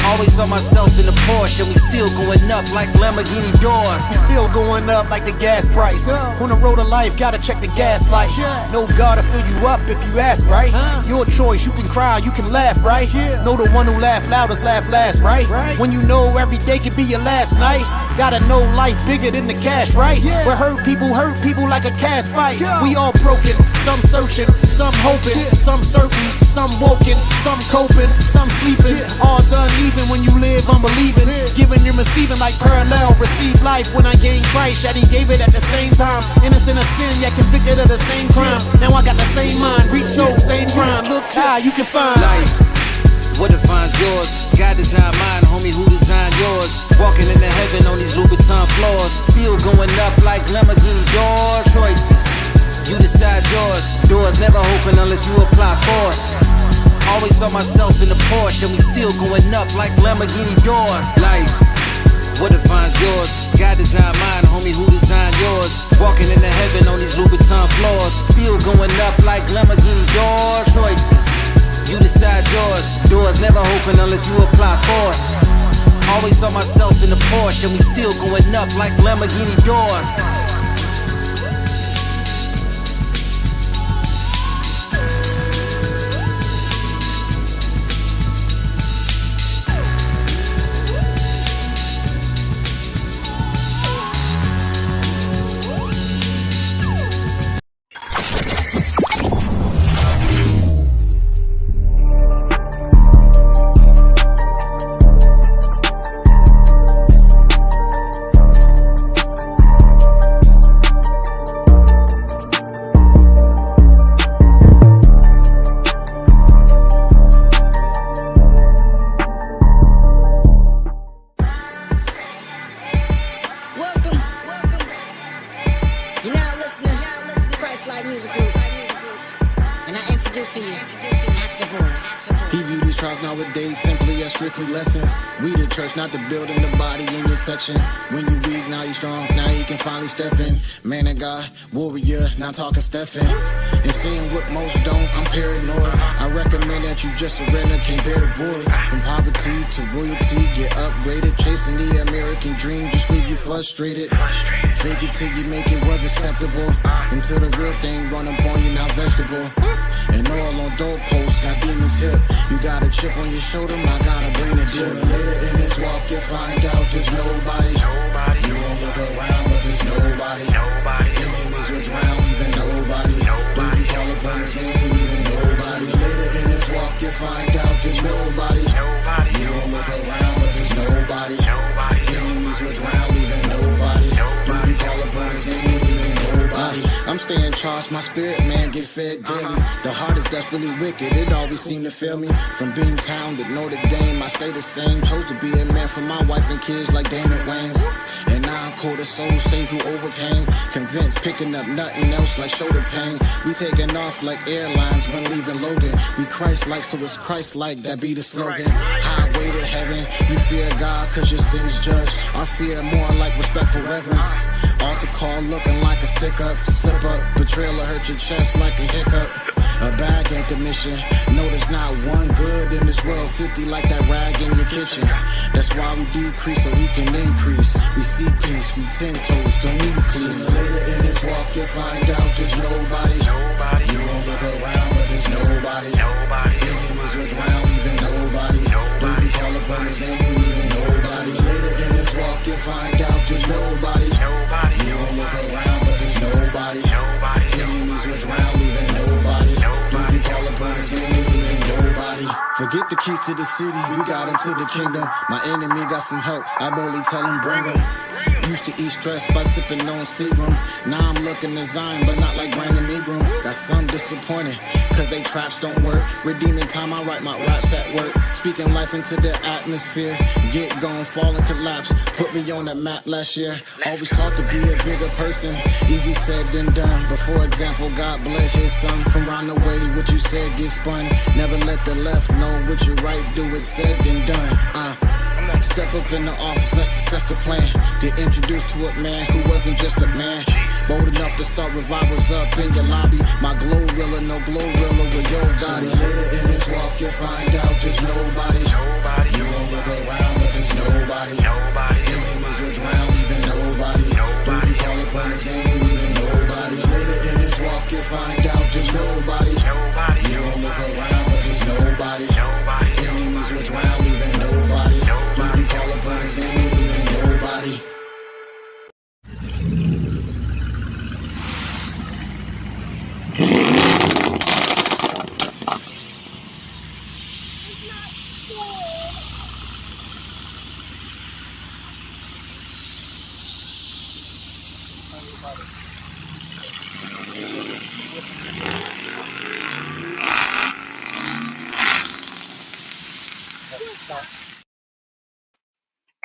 Always saw myself in the Porsche, and we still going up like Lamborghini doors. We still going up like the gas price. On the road of life, gotta check the gas light. No God to fill you up if you ask, right? Your choice, you can cry, you can laugh, right? Know the one who laugh loudest laugh last, right? When you know every day could be your last night. Gotta know life bigger than the cash, right? Where hurt people like a cash fight. We all broken, some searching, some hoping, some certain, some woken, some coping, some sleeping. Odds uneven when you live unbelieving. Giving and receiving like parallel. Receive life when I gained Christ, yet he gave it at the same time. Innocent of sin, yet convicted of the same crime. Now I got the same mind, reach soul, same grind. Look high, you can find life. What defines yours? God designed mine, homie, who designed yours? Walking into heaven on these Louboutin ton floors, still going up like Lamborghini doors. Choices, you decide yours. Doors never open unless you apply force. Always saw myself in the Porsche, and we still going up like Lamborghini doors. Life, what defines yours? God designed mine, homie, who designed yours? Walking into heaven on these Louboutin floors, still going up like Lamborghini doors. Choices, you decide yours. Doors never open unless you apply force. Always saw myself in the Porsche, and we still going up like Lamborghini doors. Not the building, the body in your section. When you weak, now you strong. Now you can finally step in. Man of God, warrior, not talking Stephen. And seeing what most don't, I'm paranoid. I recommend that you just surrender, can't bear the void. From poverty to royalty, get upgraded. Chasing the American dream, just leave you frustrated. Fake it till you make it was acceptable. Until the real thing run up on you, now vegetable. And all on doorposts, got demons hip. You got a chip on your shoulder, I gotta bring it dip. Later in this walk, you find out there's nobody. You won't look around, but there's nobody. Enemies will drown, leaving nobody. When you call upon his name, leaving nobody. Later in this walk, you find out there's nobody. You won't look around, but there's nobody. Enemies will drown, leaving nobody. When you call upon his name, leaving nobody. I'm staying charged, my spirit man get fed daily. The heart is desperately wicked, it always seem to fail me. From being town to Notre Dame, I stay the same. Chose to be a man for my wife and kids like Damon Wayans. And now I'm cold, a soul saved who overcame. Convinced, picking up nothing else like shoulder pain. We taking off like airlines when leaving Logan. We Christ-like, so it's Christ-like, that be the slogan. Highway to heaven, you fear God cause your sins judged. Our fear more like respectful reverence. Altar call looking like a stick up, slip up. Betrayal will hurt your chest like a hiccup. A bag ain't the mission. No, there's not one good in this world. 50 like that rag in your kitchen. That's why we decrease so we can increase. We see peace, we 10 toes, don't need please. Later in this walk, you'll find out there's nobody. You won't look around, but there's nobody. Enemies will drown, leaving nobody. When you call upon his name, leaving nobody. Later in this walk, you'll find out there's nobody. You won't look around, but there's nobody. Enemies will drown, leaving nobody. When you call upon his name, leaving nobody. Forget the keys to the city, we got into the kingdom. My enemy got some help, I boldly tell him bring him. Used to eat stress by sipping on serum. Now I'm looking to Zion, but not like Brandon Ingram. Got some disappointed, cause they traps don't work. Redeeming time, I write my raps at work. Speaking life into the atmosphere. Get gone, fall and collapse. Put me on that map last year. Always taught to be a bigger person. Easy said than done. But for example, God bled his son. From round the way, what you said gets spun. Never let the left know what you right, do it said than done. Step up in the office, let's discuss the plan. Get introduced to a man who wasn't just a man. Bold enough to start revivals up in your lobby. My Glorilla, no Glorilla with your body. Later in this walk, you'll find out there's nobody. You won't look around, but there's nobody. Enemies will drown, leaving nobody. When you call upon his name, leaving nobody. Later in this walk, you'll find out there's nobody. You won't look around, but there's nobody. Enemies will drown, leaving nobody. When you call upon his name, leaving nobody.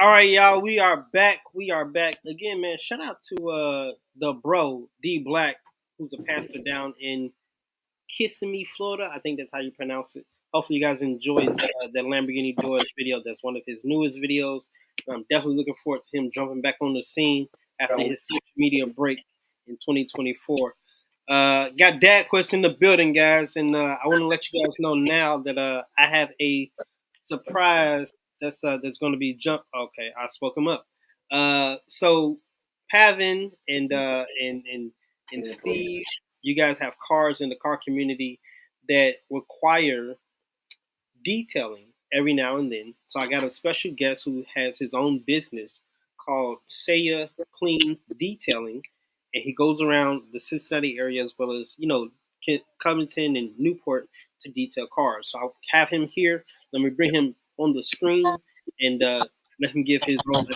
All right, y'all. We are back. We are back again, man. Shout out to the bro D Black, who's a pastor down in Kissimmee, Florida. I think that's how you pronounce it. Hopefully, you guys enjoyed that Lamborghini Doors video. That's one of his newest videos. I'm definitely looking forward to him jumping back on the scene after his social media break in 2024. Got DadQuest in the building, guys, and I want to let you guys know now that I have a surprise that's going to be jump. Okay, I spoke him up. So Pavan and Steve, you guys have cars in the car community that require detailing every now and then. So I got a special guest who has his own business called Saya Clean Detailing, and he goes around the Cincinnati area as well as Covington and Newport to detail cars. So I'll have him here. Let me bring him on the screen and let him give his own.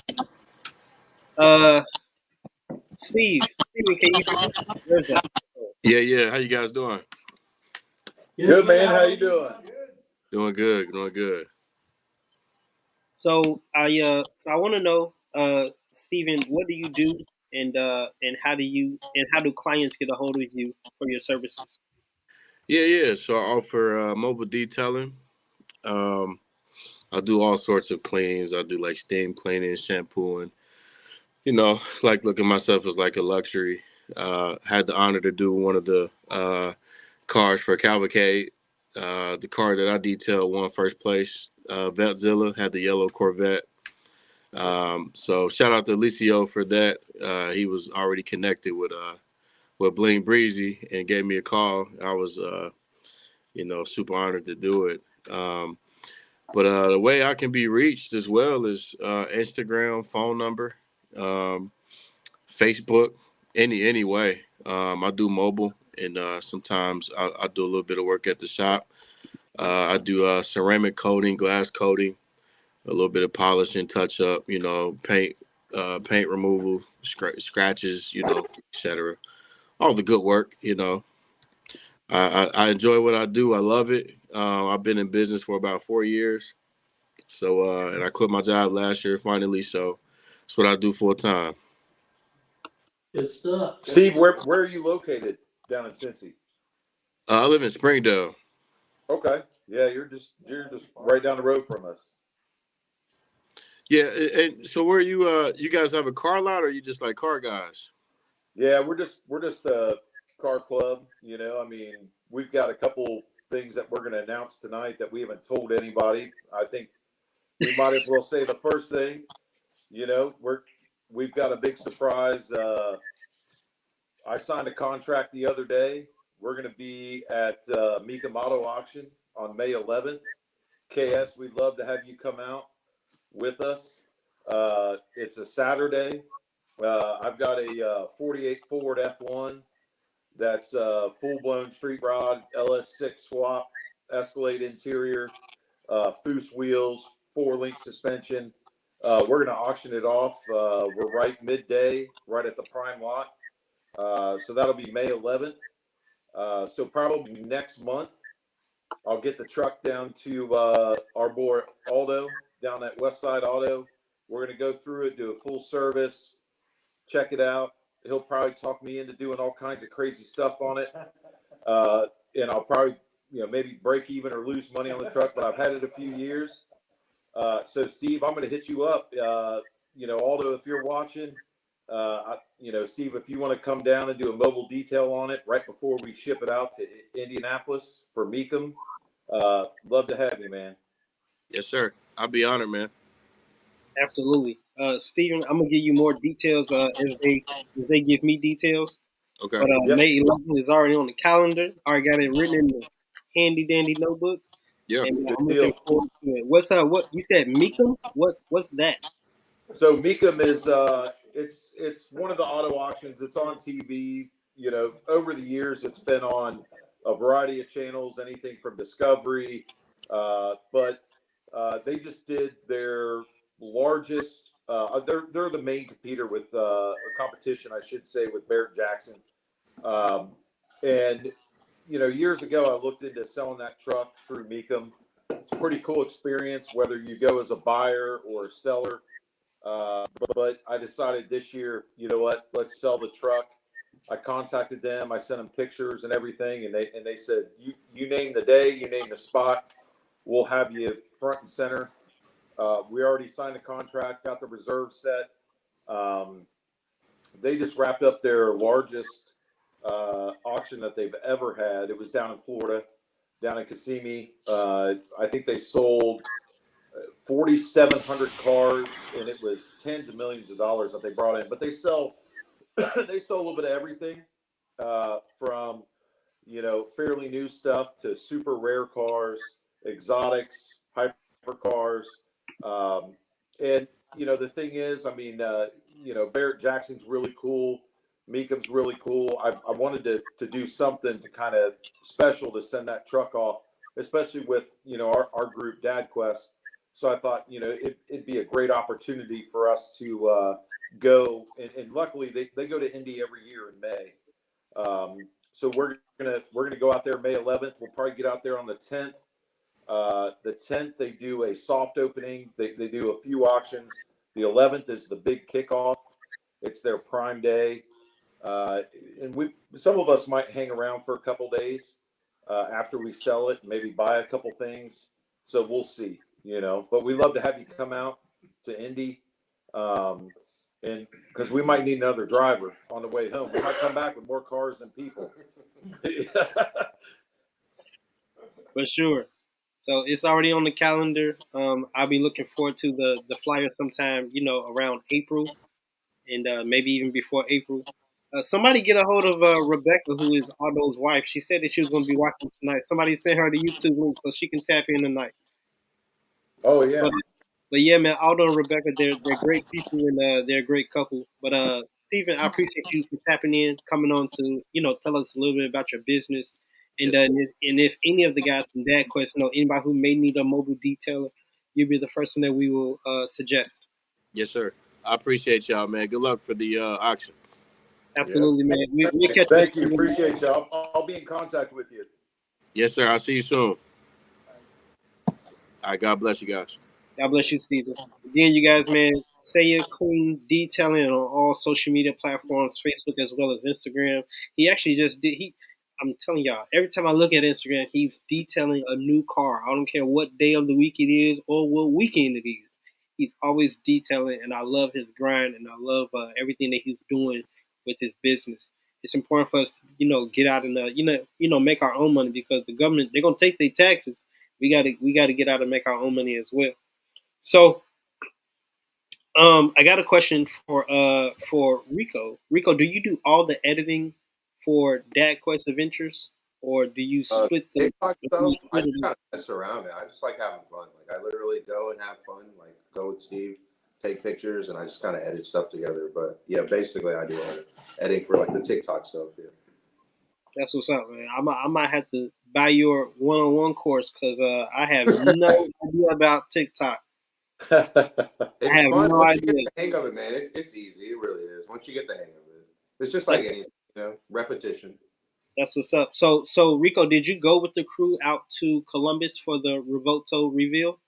Steve, can you hear me? Where's that? Yeah. How you guys doing? Good, man. How you doing? Doing good. So I want to know, Steven, what do you do, and how do clients get a hold of you for your services? Yeah. So I offer mobile detailing. I do all sorts of cleanings. I do like steam cleaning, shampooing. Like look at myself as like a luxury. Had the honor to do one of the cars for Cavalcade. The car that I detailed won first place. Vetzilla had the yellow Corvette. So shout out to Eliseo for that. He was already connected with Bling Breezy and gave me a call. I was super honored to do it. But the way I can be reached as well is Instagram, phone number, Facebook, any way. I do mobile, and sometimes I do a little bit of work at the shop. I do ceramic coating, glass coating, a little bit of polishing, touch up, paint removal, scratches, etc. All the good work, I enjoy what I do. I love it. I've been in business for about 4 years. So, and I quit my job last year finally. So that's what I do full time. Good stuff. Steve, where are you located down in Cincy? I live in Springdale. Okay. Yeah, you're just right down the road from us. Yeah, and so where you guys have a car lot, or you just like car guys? Yeah, we're just a car club. I mean, we've got a couple things that we're going to announce tonight that we haven't told anybody. I think we might as well say the first thing. We've got a big surprise. I signed a contract the other day. We're going to be at Mecum Auto Auction on May 11th. KS, we'd love to have you come out with us. It's a Saturday. I've got a 48 Ford F1 that's full-blown street rod, LS6 swap, Escalade interior, Foose wheels, 4-link suspension. We're going to auction it off. We're right midday, right at the prime lot. So that'll be May 11th. So probably next month, I'll get the truck down to our boy Aldo down at Westside Auto. We're going to go through it, do a full service, check it out. He'll probably talk me into doing all kinds of crazy stuff on it. And I'll probably, maybe break even or lose money on the truck, but I've had it a few years. So Steve, I'm going to hit you up. Aldo, if you're watching, Steve, if you want to come down and do a mobile detail on it right before we ship it out to Indianapolis for Mecum, love to have you, man. Yes, sir. I'll be honored, man. Absolutely. Steven, I'm gonna give you more details as they give me details. Okay. But May 11th is already on the calendar. I already got it written in the handy dandy notebook. Yeah. And I'm looking forward to it. What's what you said, Mecum? What's that? So Mecum is it's one of the auto auctions. It's on TV. Over the years, it's been on a variety of channels, anything from Discovery, but they just did their largest. They're the main competitor with a competition, I should say, with Barrett Jackson. And years ago, I looked into selling that truck through Mecum. It's a pretty cool experience, whether you go as a buyer or a seller. But I decided this year, you know what? Let's sell the truck. I contacted them. I sent them pictures and everything, and they said, you name the day, you name the spot, we'll have you front and center. We already signed the contract, got the reserve set. They just wrapped up their largest auction that they've ever had. It was down in Florida, down in Kissimmee. I think they sold 4,700 cars, and it was tens of millions of dollars that they brought in. But they sell they sell a little bit of everything, from fairly new stuff to super rare cars, exotics, hypercars. And the thing is, I mean, Barrett Jackson's really cool. Meekham's really cool. I wanted to do something to kind of special to send that truck off, especially with our group DadQuest. So I thought it'd be a great opportunity for us to go, and luckily they go to Indy every year in May. So we're gonna go out there May 11th. We'll probably get out there on the 10th. The 10th they do a soft opening. They do a few auctions. The 11th is the big kickoff. It's their prime day, and some of us might hang around for a couple days after we sell it, maybe buy a couple things. So we'll see, But we love to have you come out to Indy, and because we might need another driver on the way home. We might come back with more cars than people. For sure. So it's already on the calendar. I'll be looking forward to the flyer sometime, around April, and maybe even before April. Somebody get a hold of Rebecca, who is Aldo's wife. She said that she was going to be watching tonight. Somebody sent her the YouTube link so she can tap in tonight. Oh, yeah. But yeah, man, Aldo and Rebecca, they're great people, and they're a great couple. But Stephen, I appreciate you for tapping in, coming on to tell us a little bit about your business, and if any of the guys from DadQuest know anybody who may need a mobile detailer, you'll be the first one that we will suggest. Yes, sir. I appreciate y'all, man. Good luck for the auction. Absolutely, man. We catch Thank you. Appreciate y'all. I'll be in contact with you. Yes, sir. I'll see you soon. All right. God bless you guys. God bless you, Stephen. Again, you guys, man, Saya Clean Detailing on all social media platforms, Facebook as well as Instagram. He actually just did. I'm telling y'all, every time I look at Instagram, he's detailing a new car. I don't care what day of the week it is or what weekend it is. He's always detailing, and I love his grind, and I love everything that he's doing with his business. It's important for us to, get out and make our own money, because the government, they're gonna take their taxes. We gotta get out and make our own money as well. So, I got a question for Rico. Rico, do you do all the editing for DadQuest Adventures, or do you split the? TikTok stuff, I just kind of mess around, man. I just like having fun. Like I literally go and have fun. Like go with Steve, take pictures, and I just kind of edit stuff together. But yeah, basically I do all the editing for like the TikTok stuff. Yeah. That's what's up, man. I might have to buy your one-on-one course, because I have no idea about TikTok. It's I have fun. no Once idea. you get the hang of it, man, it's easy. It really is. Once you get the hang of it, it's just like anything, repetition. That's what's up. So Rico, did you go with the crew out to Columbus for the Revolto reveal?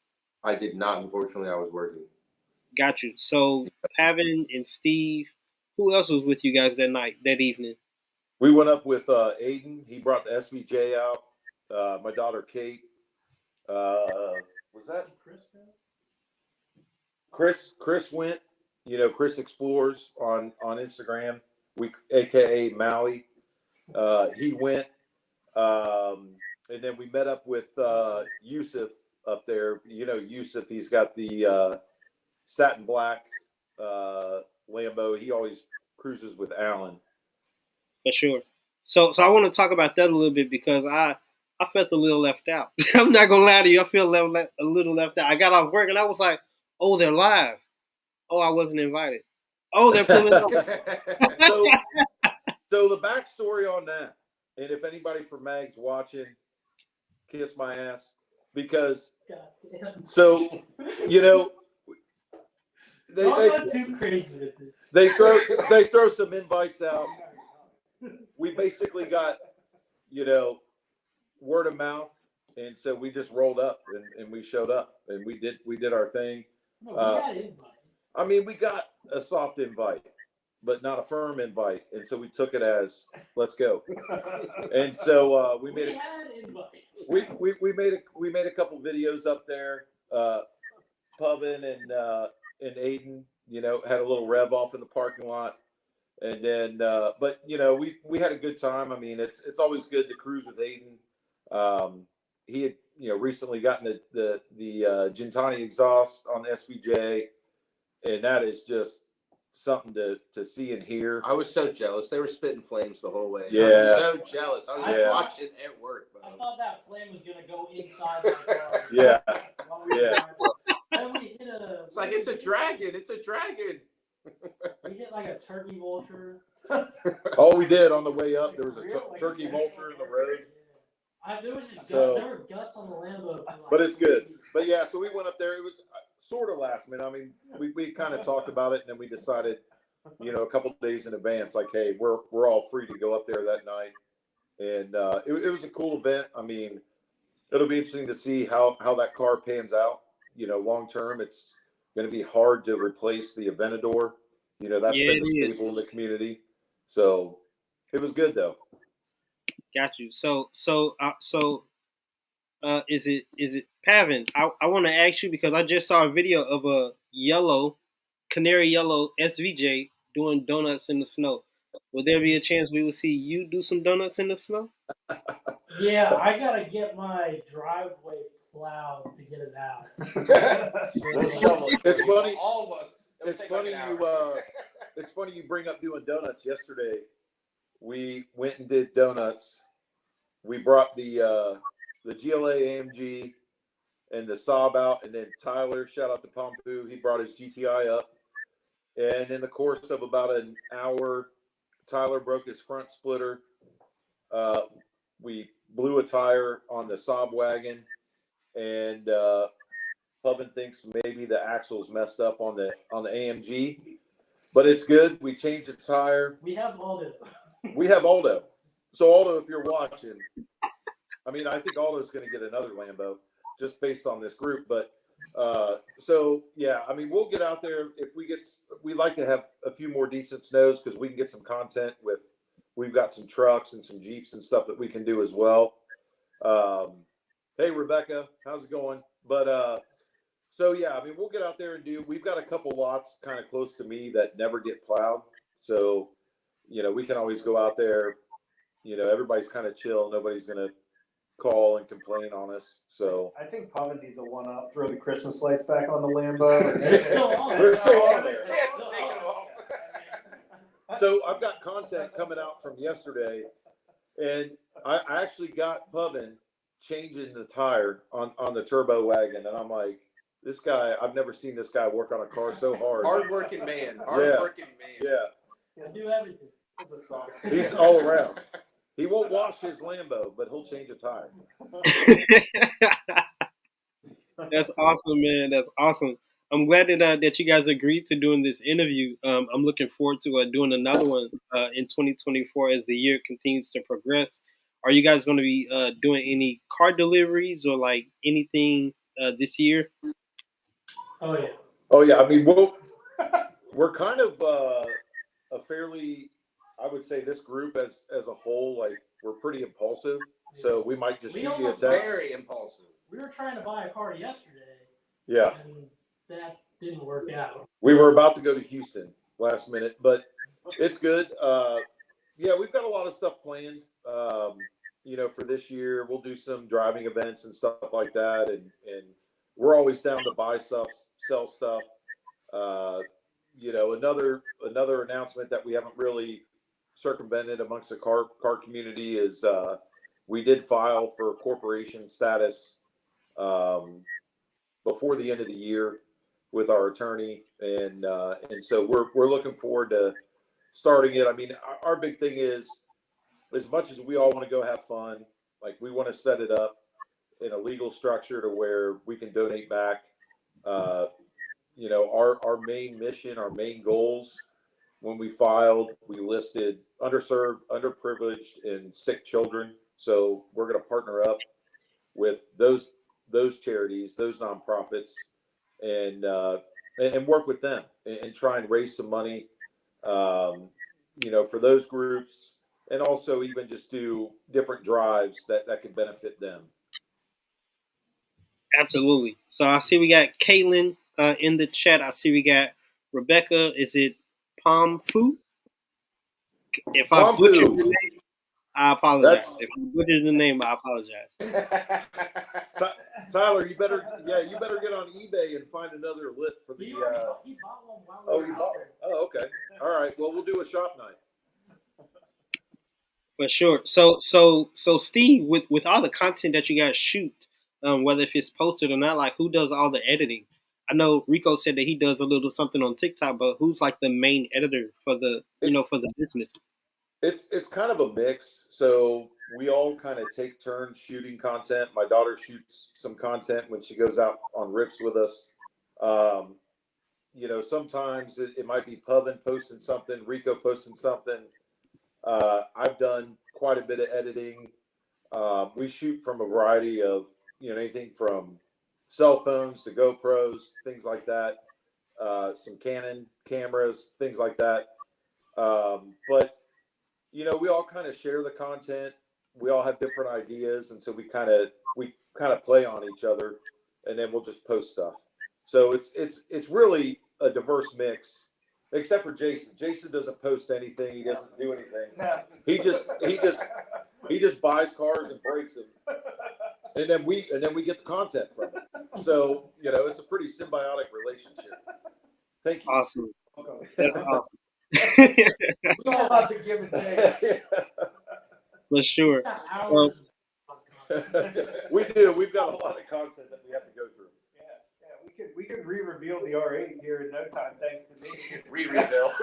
I did not. Unfortunately, I was working. Got you. So Pavan and Steve, who else was with you guys that evening? We went up with Aiden. He brought the SVJ out. My daughter Kate. Was that Chris? Chris went. Chris Explores on Instagram. AKA Maui. He went. And then we met up with Yusuf up there. Yusuf. He's got the satin black Lambo. He always cruises with Alan. For sure. So I want to talk about that a little bit, because I felt a little left out. I'm not gonna lie to you. I feel a little left out. I got off work and I was like, "Oh, they're live. Oh, I wasn't invited. Oh, they're pulling up." So the backstory on that, and if anybody from Mag's watching, kiss my ass, because so I'm not too crazy with it. They throw some invites out. We basically got, word of mouth, and so we just rolled up and we showed up and we did our thing. No, we got invited. I mean, we got a soft invite, but not a firm invite, and so we took it as let's go. And so we made we made a couple videos up there. Pavan and Aiden, you know, had a little rev off in the parking lot, and then but you know we had a good time. I mean, it's always good to cruise with Aiden. He had recently gotten the Gintani exhaust on the SVJ, and that is just something to see and hear. I was so jealous. They were spitting flames the whole way. Yeah. I was so jealous. I was watching at work, bro. I thought that flame was gonna go inside my car. Yeah. Then we hit a. It's like it's a dragon. It's a dragon. We hit like a turkey vulture. Oh, we did on the way up. There was a turkey vulture in the road. There was just So- there were guts on the Lambo. But it's good. But yeah, so we went up there. It was sort of last minute. I mean, we kind of talked about it, and then we decided, a couple of days in advance, like, hey, we're all free to go up there that night. And it was a cool event. I mean, it'll be interesting to see how that car pans out. Long term, it's going to be hard to replace the Aventador. That's been a staple in the community. So it was good though. Got you. So is it Pavan? I want to ask you because I just saw a video of a canary yellow SVJ doing donuts in the snow. Would there be a chance we would see you do some donuts in the snow? Yeah, I gotta get my driveway plowed to get it out. It's funny. All of us. It's funny you bring up doing donuts. Yesterday, we went and did donuts. We brought the GLA AMG and the Saab out, and then Tyler, shout out to Pompu, he brought his GTI up. And in the course of about an hour, Tyler broke his front splitter. We blew a tire on the Saab wagon, and Pavan thinks maybe the axle's messed up on the AMG, but it's good. We changed the tire. We have Aldo. So Aldo, if you're watching, I mean, I think Aldo's going to get another Lambo just based on this group. But so yeah, I mean, we'll get out there if we'd like to have a few more decent snows because we can get some content with. We've got some trucks and some Jeeps and stuff that we can do as well. Hey, Rebecca, how's it going? But so yeah, I mean, we'll get out there and we've got a couple lots kind of close to me that never get plowed. So, we can always go out there, everybody's kind of chill. Nobody's going to call and complain on us. So I think Pavan needs a one-up. Throw the Christmas lights back on the Lambo. They're still on. They're still on there. Still on. So I've got content coming out from yesterday, and I actually got Pavan changing the tire on the turbo wagon, and I'm like, this guy, I've never seen this guy work on a car so hard. Hardworking man. Yeah. I do everything. He's all around. He won't wash his Lambo, but he'll change a tire. That's awesome, man. That's awesome. I'm glad that you guys agreed to doing this interview. I'm looking forward to doing another one in 2024 as the year continues to progress. Are you guys going to be doing any car deliveries or like anything this year? Oh yeah. I mean, we're kind of a fairly, I would say, this group as a whole, like we're pretty impulsive. So we might just shoot you a text. Very impulsive. We were trying to buy a car yesterday. Yeah. And that didn't work out. We were about to go to Houston last minute, but it's good. Yeah, we've got a lot of stuff planned. For this year, we'll do some driving events and stuff like that, and we're always down to buy stuff, sell stuff. Another announcement that we haven't really circumvented amongst the car community is we did file for corporation status before the end of the year with our attorney, and so we're looking forward to starting it. I mean, our big thing is, as much as we all want to go have fun, like we want to set it up in a legal structure to where we can donate back. Our main mission, our main goals, when we filed, we listed underserved, underprivileged, and sick children. So we're going to partner up with those charities, those nonprofits, and and work with them and try and raise some money, for those groups, and also even just do different drives that could benefit them. Absolutely. So I see we got Caitlin in the chat. I see we got Rebecca. Is it Pomfu? If I butchered the name, I apologize. If I butchered the name, I apologize. Tyler, you better get on eBay and find another lip for the. He bought one while we were out there. Oh, okay. All right. Well, we'll do a shop night. For sure. So Steve, with all the content that you guys shoot, whether if it's posted or not, like who does all the editing? I know Rico said that he does a little something on TikTok, but who's like the main editor for the for the business? It's kind of a mix. So we all kind of take turns shooting content. My daughter shoots some content when she goes out on rips with us. Sometimes it might be Pavan posting something, Rico posting something. I've done quite a bit of editing. We shoot from a variety of, anything from cell phones to GoPros, things like that. Some Canon cameras, things like that. But we all kind of share the content. We all have different ideas, and so we kind of play on each other, and then we'll just post stuff. So it's really a diverse mix, except for Jason. Jason doesn't post anything. He doesn't do anything. He just buys cars and breaks them, and then we get the content from it. So it's a pretty symbiotic relationship. Thank you. Awesome. That's awesome. It's all about the give and take. For sure. We do. We've got a lot of content that we have to go through. Yeah. We could re-reveal the R8 here in no time, thanks to me. Re-reveal.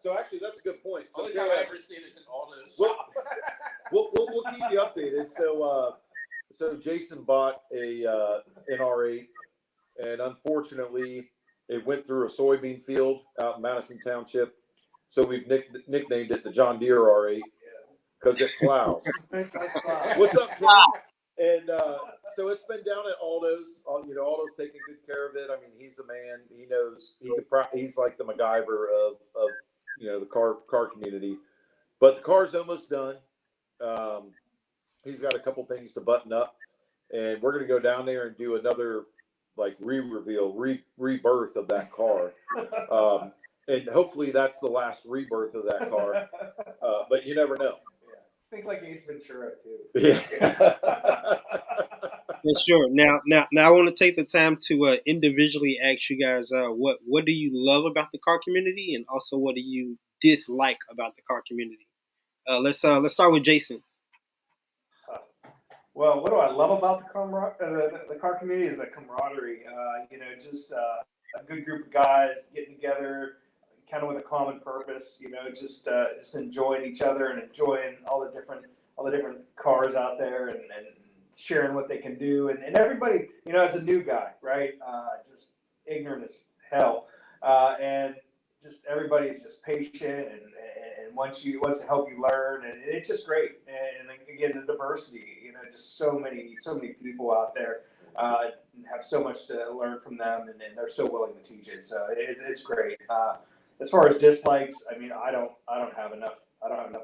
So actually, that's a good point. So only time I've ever seen is in Aldo's shop. We'll keep you updated. So Jason bought an R8, and unfortunately, it went through a soybean field out in Madison Township. So we've nicknamed it the John Deere R8 because it plows. What's up, Ken? And so it's been down at Aldo's. Aldo's taking good care of it. I mean, he's the man. He knows. He's like the MacGyver of the car community. But the car's almost done. He's got a couple things to button up, and we're going to go down there and do another rebirth of that car. And hopefully that's the last rebirth of that car. But you never know. Yeah. Think like Ace Ventura too. Yeah. For sure. Now I want to take the time to individually ask you guys what do you love about the car community, and also what do you dislike about the car community? Let's start with Jason. Well, what do I love about the car community is the camaraderie. Just a good group of guys getting together, kind of with a common purpose. Just enjoying each other and enjoying all the different cars out there, and sharing what they can do. And everybody, as a new guy, right? Just ignorant as hell, and just everybody's just patient and wants to help you learn, and it's just great. And again, the diversity, just so many people out there have so much to learn from them, and they're so willing to teach it. So it's great. As far as dislikes, I mean, I don't have enough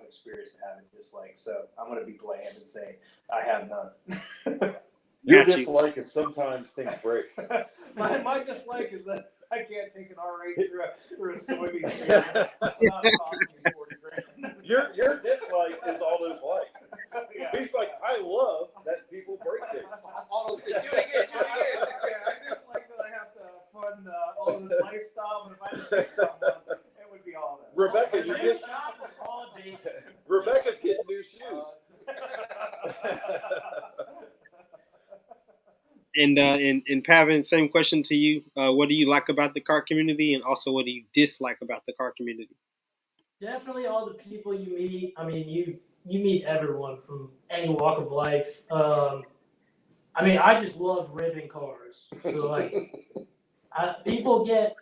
experience to have a dislike, so I'm going to be bland and say I have none. Your dislike is sometimes things break. My dislike is that I can't take an R8 through a soybean field. Not costing me $40,000. Your dislike is all those like. Yeah. He's like, I love that people break things. All those things. Do it again. Yeah, I dislike that I have to fund all this lifestyle, but if I didn't do something, it would be all that. Rebecca, Rebecca's getting new shoes. And Pavan, same question to you. What do you like about the car community, and also what do you dislike about the car community? Definitely all the people you meet. I mean, you meet everyone from any walk of life. I mean, I just love ripping cars. So people get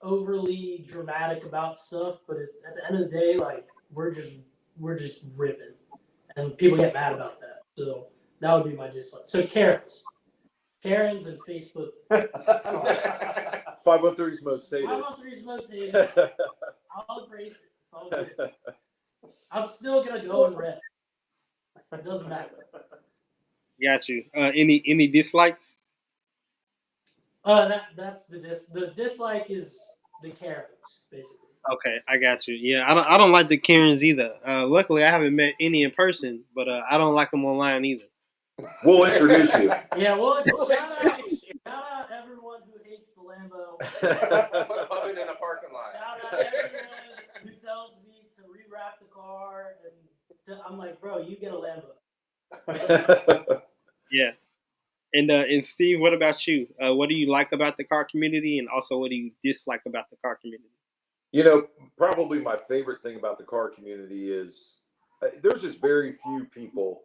overly dramatic about stuff, but it's at the end of the day, we're just ripping, and people get mad about that. So that would be my dislike. So Karens and Facebook. 513's most hated. 513's most hated. I'll embrace it. It's all good. I'm still gonna go in red. It doesn't matter. Got you. Any dislikes? That's the dislike is the Karens, basically. Okay, I got you. Yeah, I don't like the Karens either. Luckily, I haven't met any in person, but I don't like them online either. We'll introduce you. Yeah, well, shout out everyone who hates the Lambo. Hubbing in a parking lot. Shout out everyone who tells me to rewrap the car, and I'm like, bro, you get a Lambo. Yeah. And Steve, what about you? What do you like about the car community, and also what do you dislike about the car community? You know, probably my favorite thing about the car community is there's just very few people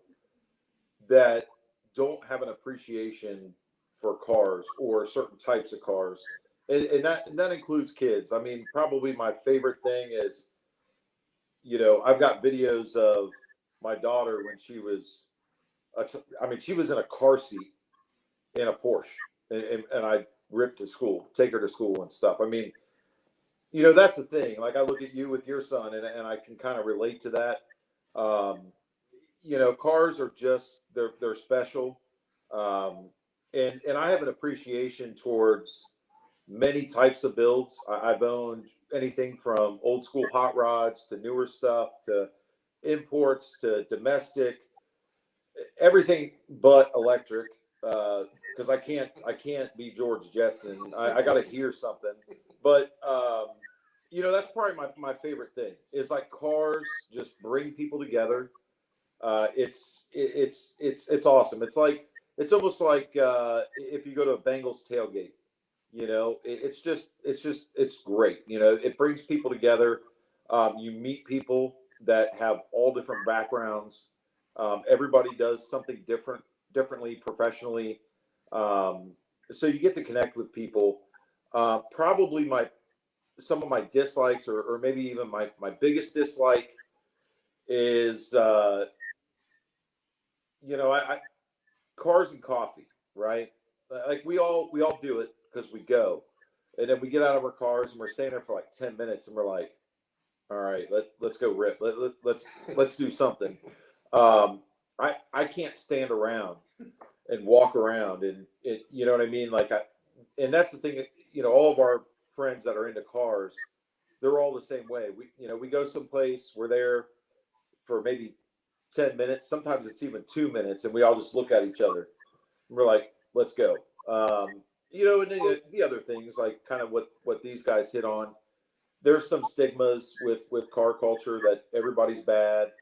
that don't have an appreciation for cars or certain types of cars, and that includes kids. I mean, probably my favorite thing is, you know, I've got videos of my daughter when she was, she was in a car seat in a Porsche, and I ripped to school, take her to school and stuff. I mean, you know, that's the thing. Like, I look at you with your son, and I can kind of relate to that. You know, cars are just, they're special. And I have an appreciation towards many types of builds. I've owned anything from old school hot rods to newer stuff to imports to domestic, everything but electric. Because I can't be George Jetson. I got to hear something. But you know, that's probably my favorite thing. Is like cars just bring people together. It's awesome. It's almost like if you go to a Bengals tailgate, you know, it's great. You know, it brings people together. You meet people that have all different backgrounds. Everybody does something differently professionally. So you get to connect with people. Probably some of my dislikes or maybe even my biggest dislike is, you know, I cars and coffee, right? Like we all do it because we go, and then we get out of our cars and we're staying there for like 10 minutes and we're like, all right, let's go rip. Let's do something. I can't stand around and walk around and you know what I mean? Like and that's the thing, you know, all of our friends that are into cars, they're all the same way. We go someplace, we're there for maybe 10 minutes. Sometimes it's even 2 minutes, and we all just look at each other. And we're like, let's go. You know, and then the other things, like kind of what these guys hit on. There's some stigmas with car culture that everybody's bad.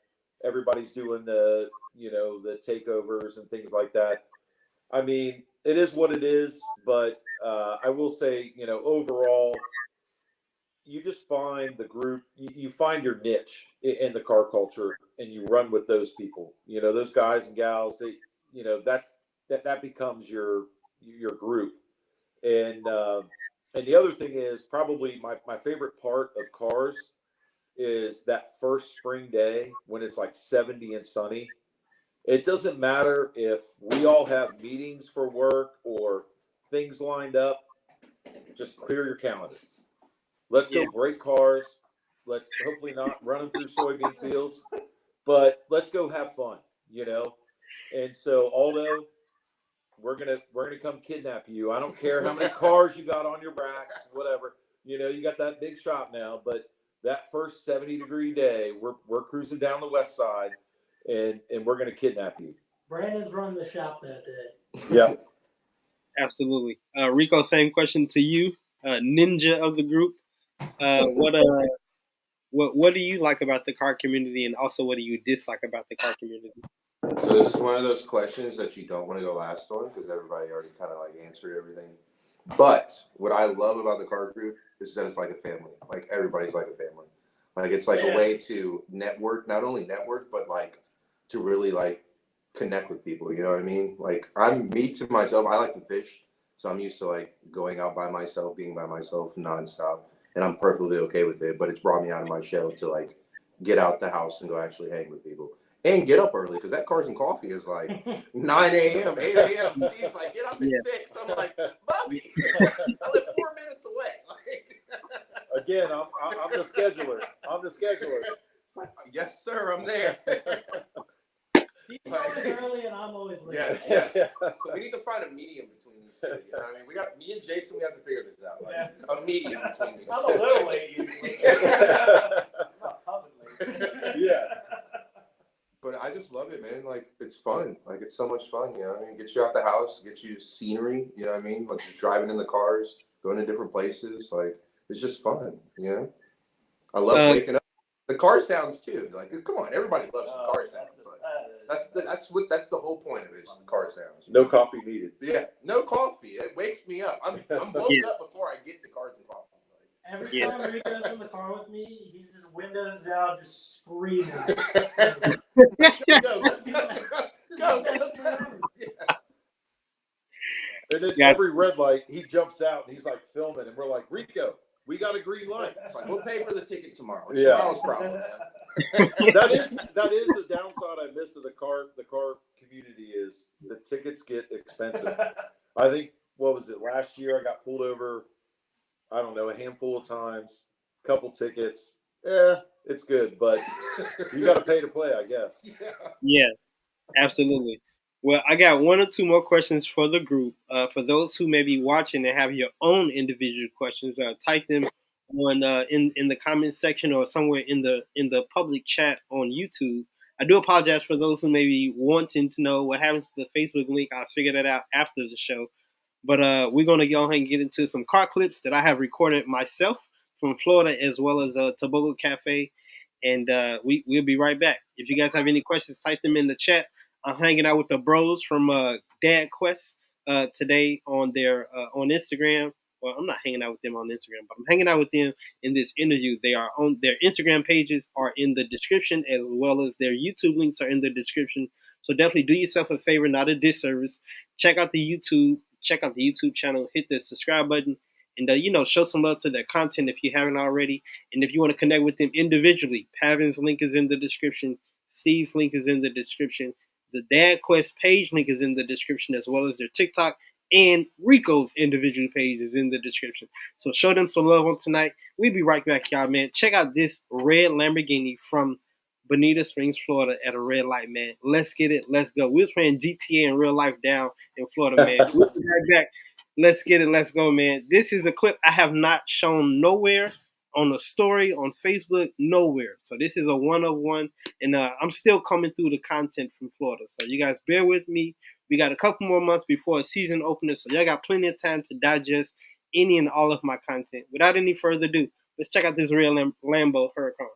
Everybody's doing the takeovers and things like that. I mean, it is what it is, but I will say, you know, overall, you just find the group, you find your niche in the car culture, and you run with those people. You know, those guys and gals, you know, that becomes your group. And the other thing is probably my favorite part of cars is that first spring day when it's like 70 and sunny. It doesn't matter if we all have meetings for work or things lined up. Just clear your calendar. Let's go break cars. Let's hopefully not run them through soybean fields, but let's go have fun, you know? And so, Aldo, we're gonna come kidnap you. I don't care how many cars you got on your backs, whatever. You know, you got that big shop now, but that first 70-degree day, we're cruising down the west side, and we're gonna kidnap you. Brandon's running the shop that day. Yeah, absolutely. Rico, same question to you, ninja of the group. What do you like about the car community, and also what do you dislike about the car community? So this is one of those questions that you don't want to go last on because everybody already kind of like answered everything. But what I love about the car group is that it's like a family. Like everybody's like a family. Like it's like a way to network, not only network, but like to really like connect with people. You know what I mean? Like I'm me to myself. I like to fish, so I'm used to like going out by myself, being by myself nonstop, and I'm perfectly okay with it. But it's brought me out of my shell to like get out the house and go actually hang with people. and get up early because that Cars and Coffee is like 9 a.m., 8 a.m. Steve's like, get up at 6. I'm like, Bobby, I live 4 minutes away. Like, again, I'm the scheduler. I'm the scheduler. It's like, yes, sir, I'm there. He's always early and I'm always late. Yes. So we need to find a medium between these two. You know what I mean? We got me and Jason. We have to figure this out. Like, a medium between these. I'm a little late usually. Not publicly. Yeah. But I just love it, man. Like, it's fun. Like, it's so much fun. You know what I mean? Get you out the house, get you scenery. You know what I mean? Like, just driving in the cars, going to different places. Like, it's just fun. You know? I love waking up. The car sounds too. Like, come on, everybody loves the car sounds. That's the whole point of it. Is the car sounds. No coffee needed. Yeah, no coffee. It wakes me up. I'm woke up before I get to Cars and Coffee. Every time Rico's in the car with me, he's just windows down, just screaming. Go. And then every red light, he jumps out and he's like filming, and we're like, Rico, we got a green light. It's like, we'll pay for the ticket tomorrow. It's tomorrow's problem, man. that is the downside I miss of the car community is the tickets get expensive. I think, what was it, last year I got pulled over, I don't know, a handful of times, couple tickets. It's good, but you got to pay to play, I guess. Yeah, absolutely. Well, I got one or two more questions for the group. For those who may be watching and have your own individual questions, type them on in the comment section or somewhere in the public chat on YouTube. I do apologize for those who may be wanting to know what happens to the Facebook link. I'll figure that out after the show. But we're going to go ahead and get into some car clips that I have recorded myself from Florida as well as Tobago Cafe. And we'll be right back. If you guys have any questions, type them in the chat. I'm hanging out with the bros from DadQuest today on their on Instagram. Well, I'm not hanging out with them on Instagram, but I'm hanging out with them in this interview. They are on their Instagram pages are in the description, as well as their YouTube links are in the description. So definitely do yourself a favor, not a disservice. Check out the YouTube channel, hit the subscribe button, and show some love to their content if you haven't already. And if you want to connect with them individually, Pavan's link is in the description. Steve's link is in the description. The DadQuest page link is in the description, as well as their TikTok, and Rico's individual page is in the description. So show them some love on tonight. We'll be right back, y'all, man. Check out this red Lamborghini from Bonita Springs, Florida at a red light, man. Let's get it. Let's go. We was playing GTA in real life down in Florida, man. We'll be right back. Let's get it. Let's go, man. This is a clip I have not shown nowhere on the story, on Facebook, nowhere. So this is a one-of-one, and I'm still coming through the content from Florida. So you guys bear with me. We got a couple more months before a season opener, so y'all got plenty of time to digest any and all of my content. Without any further ado, let's check out this real Lambo Huracan.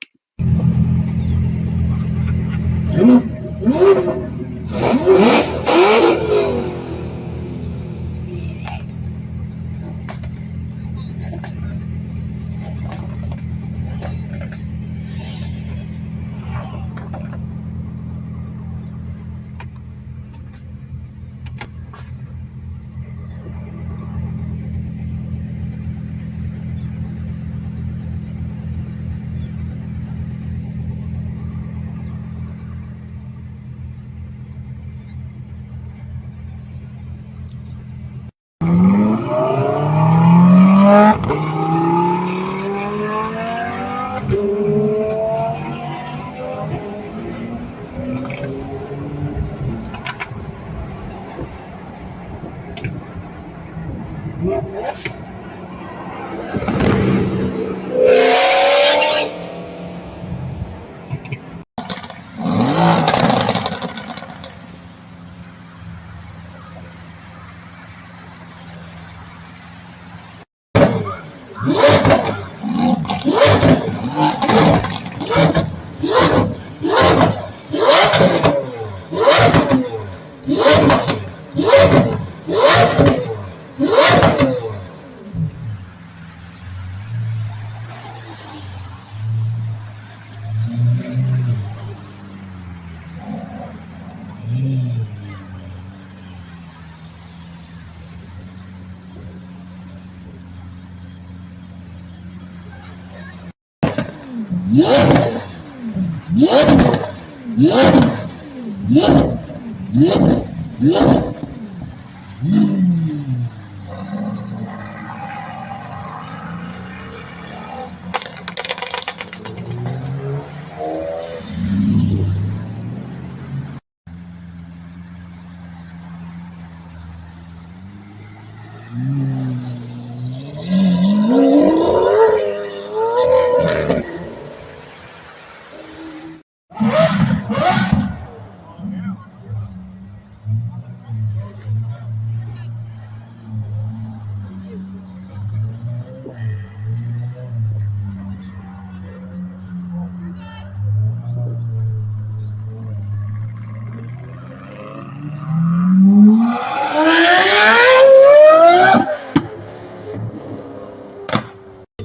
Yeah.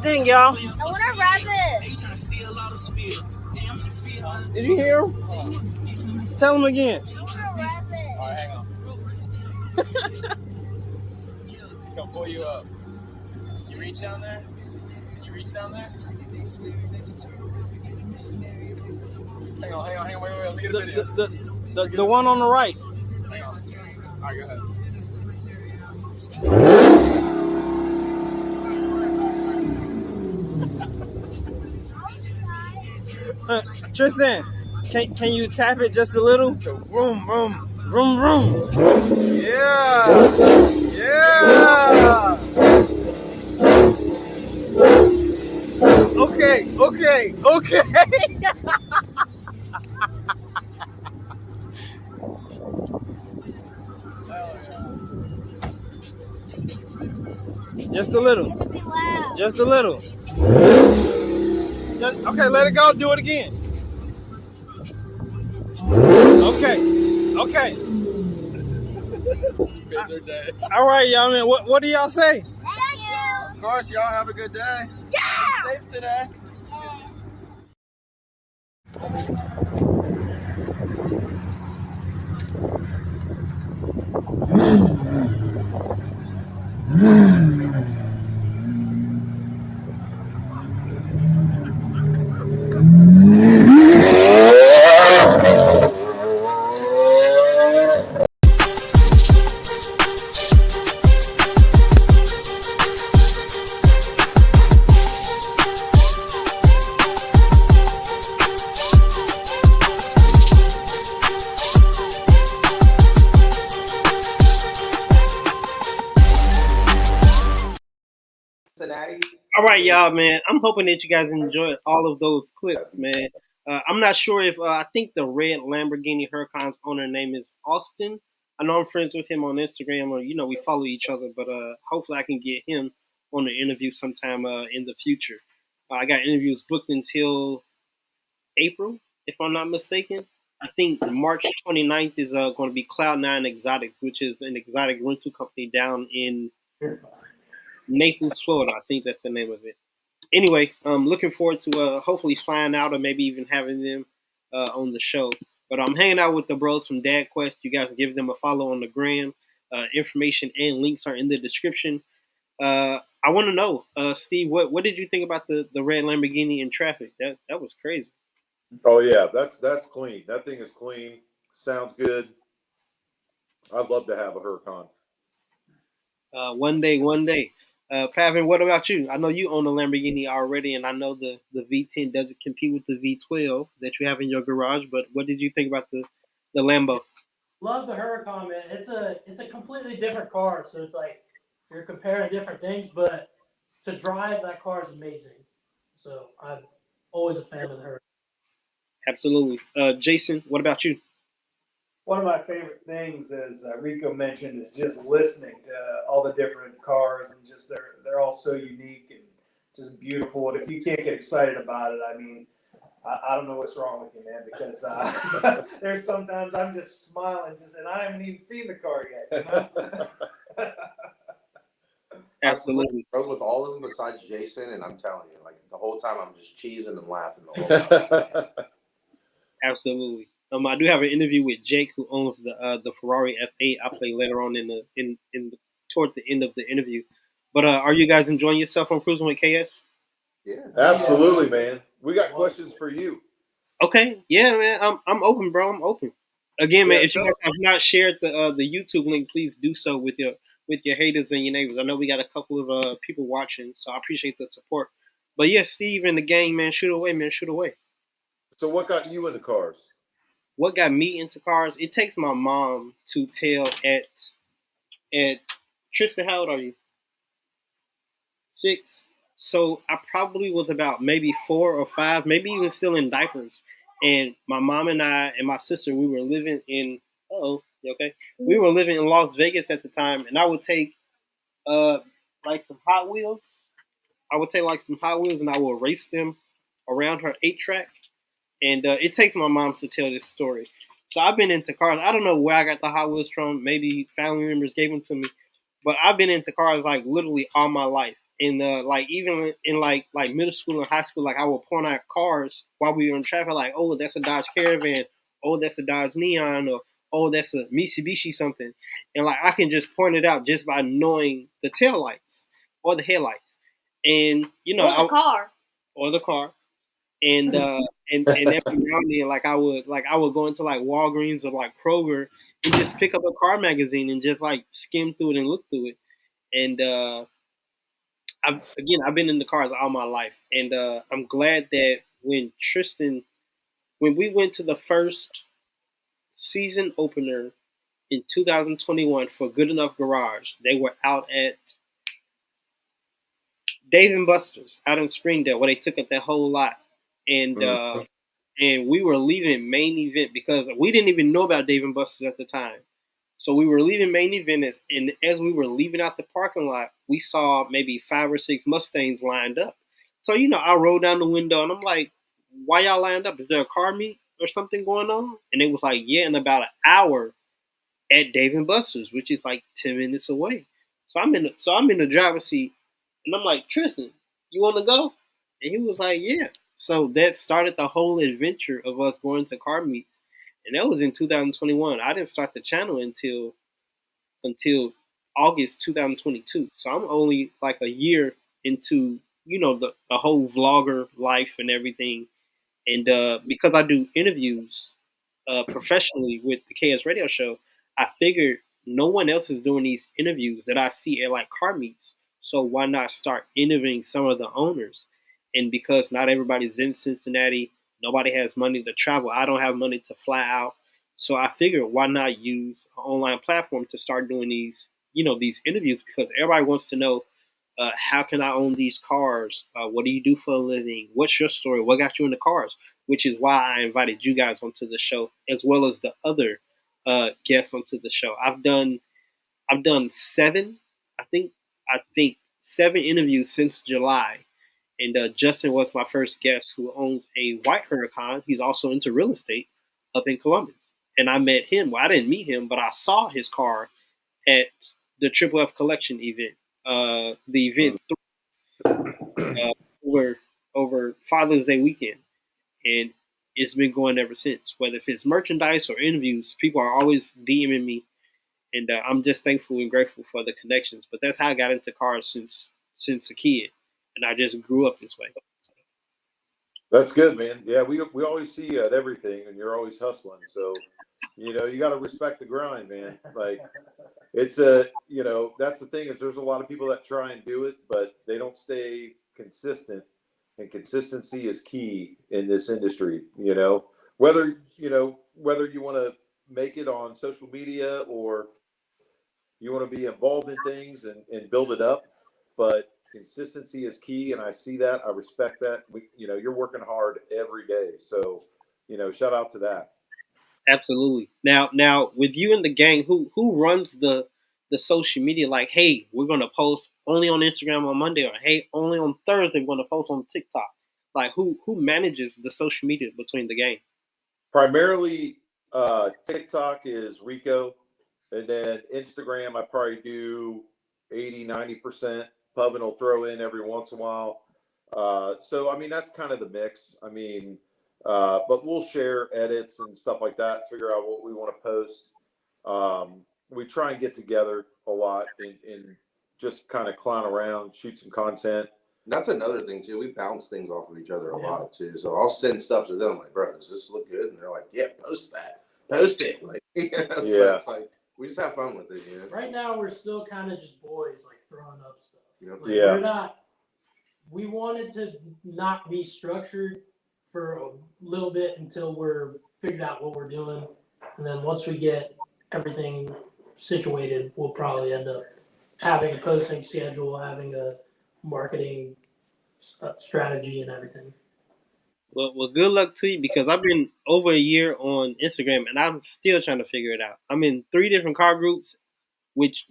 Thing, y'all. I want a rabbit. Did you hear him? Tell him again. I want a rabbit. All right, hang on. He's gonna pull you up. You reach down there? You reach down there? Hang on, wait. Let me get a video. The one on the right. Hang on. All right, go ahead. Tristan, can you tap it just a little? Vroom, vroom, vroom, vroom. Yeah. Okay. Just a little. Okay, let it go. Do it again. Okay. All right, y'all, man. What do y'all say? Thank you. Of course, y'all have a good day. Yeah. Be safe today. All right, y'all, man. I'm hoping that you guys enjoyed all of those clips, man. I'm not sure if I think the red Lamborghini Huracan's owner name is Austin. I know I'm friends with him on Instagram, or we follow each other. But hopefully, I can get him on the interview sometime in the future. I got interviews booked until April, if I'm not mistaken. I think March 29th is going to be Cloud9 Exotics, which is an exotic rental company down in Naples, Florida. I think that's the name of it. Anyway, I'm looking forward to hopefully flying out or maybe even having them on the show. But I'm hanging out with the bros from DadQuest. You guys give them a follow on the gram. Information and links are in the description. I want to know, Steve, what did you think about the red Lamborghini in traffic? That was crazy. Oh yeah, that's clean. That thing is clean. Sounds good. I'd love to have a Huracan. One day. Pavan, what about you? I know you own a Lamborghini already, and I know the V10 doesn't compete with the V12 that you have in your garage. But what did you think about the Lambo? Love the Huracan, man. It's a completely different car, so it's like you're comparing different things, but to drive that car is amazing. So I'm always a fan of the Huracan. Absolutely. Jason, what about you? One of my favorite things, as Rico mentioned, is just listening to all the different cars, and just they're all so unique and just beautiful. And if you can't get excited about it, I mean, I don't know what's wrong with you, man, because there's sometimes I'm just smiling, and I haven't even seen the car yet. Absolutely. I rode with all of them besides Jason, and I'm telling you, like the whole time I'm just cheesing and laughing the whole time. Absolutely. I do have an interview with Jake, who owns the Ferrari F8. I'll play later on toward the end of the interview. But are you guys enjoying yourself on Cruising with KS? Yeah, absolutely, man. We got questions for you. Okay, yeah, man. I'm open, bro. I'm open. Again, man, Yeah, if you guys have not shared the YouTube link, please do so with your haters and your neighbors. I know we got a couple of people watching, so I appreciate the support. But yeah, Steve and the gang, man, shoot away, man, shoot away. So what got you into cars? What got me into cars? It takes my mom to tell at Tristan, how old are you? 6. So I probably was about maybe 4 or 5, maybe even still in diapers. And my mom and I and my sister, we were living in okay. We were living in Las Vegas at the time, and I would take like some Hot Wheels. I would take like some Hot Wheels and I would race them around her 8-track. And it takes my mom to tell this story. So I've been into cars. I don't know where I got the Hot Wheels from. Maybe family members gave them to me. But I've been into cars like literally all my life. And like even in like middle school and high school, like I would point out cars while we were in traffic, like, oh, that's a Dodge Caravan, oh, that's a Dodge Neon, or oh, that's a Mitsubishi something. And like I can just point it out just by knowing the tail lights or the headlights. And you know, Or the car. Or the car. And and every now and then, like I would go into like Walgreens or like Kroger and just pick up a car magazine and just like skim through it and look through it. And I've been in the cars all my life, and I'm glad that when we went to the first season opener in 2021 for Good Enough Garage, they were out at Dave and Buster's out in Springdale, where they took up that whole lot. And and we were leaving main event because we didn't even know about Dave and Buster's at the time. So we were leaving main event, and as we were leaving out the parking lot, we saw maybe 5 or 6 Mustangs lined up. So you know, I rolled down the window and I'm like, "Why y'all lined up? Is there a car meet or something going on?" And it was like, "Yeah, in about an hour at Dave and Buster's, which is like 10 minutes away." So I'm in the driver's seat, and I'm like, "Tristan, you want to go?" And he was like, "Yeah." So that started the whole adventure of us going to car meets, and that was in 2021. I didn't start the channel until August 2022. So I'm only like a year into the whole vlogger life and everything. And because I do interviews professionally with the KS Radio Show, I figured no one else is doing these interviews that I see at like car meets. So why not start interviewing some of the owners? And because not everybody's in Cincinnati, nobody has money to travel. I don't have money to fly out. So I figured why not use an online platform to start doing these interviews, because everybody wants to know how can I own these cars? What do you do for a living? What's your story? What got you into cars? Which is why I invited you guys onto the show, as well as the other guests onto the show. I've done 7, I think 7 interviews since July. And Justin was my first guest, who owns a white Huracan. He's also into real estate up in Columbus. And I met him. Well, I didn't meet him, but I saw his car at the Triple F Collection event. The event over Father's Day weekend, and it's been going ever since. Whether if it's merchandise or interviews, people are always DMing me, and I'm just thankful and grateful for the connections. But that's how I got into cars since a kid, and I just grew up this way. That's good, man. Yeah, we always see you at everything, and you're always hustling. So, you got to respect the grind, man. Like, it's that's the thing, is there's a lot of people that try and do it, but they don't stay consistent, and consistency is key in this industry. Whether you want to make it on social media or you want to be involved in things and build it up, but consistency is key, and I see that. I respect that. You're working hard every day, so shout out to that. Absolutely. Now, with you and the gang, who runs the social media? Like, hey, we're gonna post only on Instagram on Monday, or hey, only on Thursday we're gonna post on TikTok. Like, who manages the social media between the gang? Primarily, TikTok is Rico, and then Instagram I probably do 80-90%. Pavan will throw in every once in a while. So I mean, that's kind of the mix. I mean, but we'll share edits and stuff like that, figure out what we want to post. We try and get together a lot and just kind of clown around, shoot some content. That's another thing too. We bounce things off of each other a lot too. So I'll send stuff to them like, bro, does this look good? And they're like, yeah, post that. post it. Like, so Yeah. it's like we just have fun with it. You know? Right now, we're still kind of just boys, like throwing up stuff. Yep. Like, Yeah. we're not. We wanted to not be structured for a little bit until we're figured out what we're doing, and then once we get everything situated, we'll probably end up having a posting schedule, having a marketing strategy, and everything. Well, good luck to you because I've been over a year on Instagram and I'm still trying to figure it out. I'm in 3 different car groups, which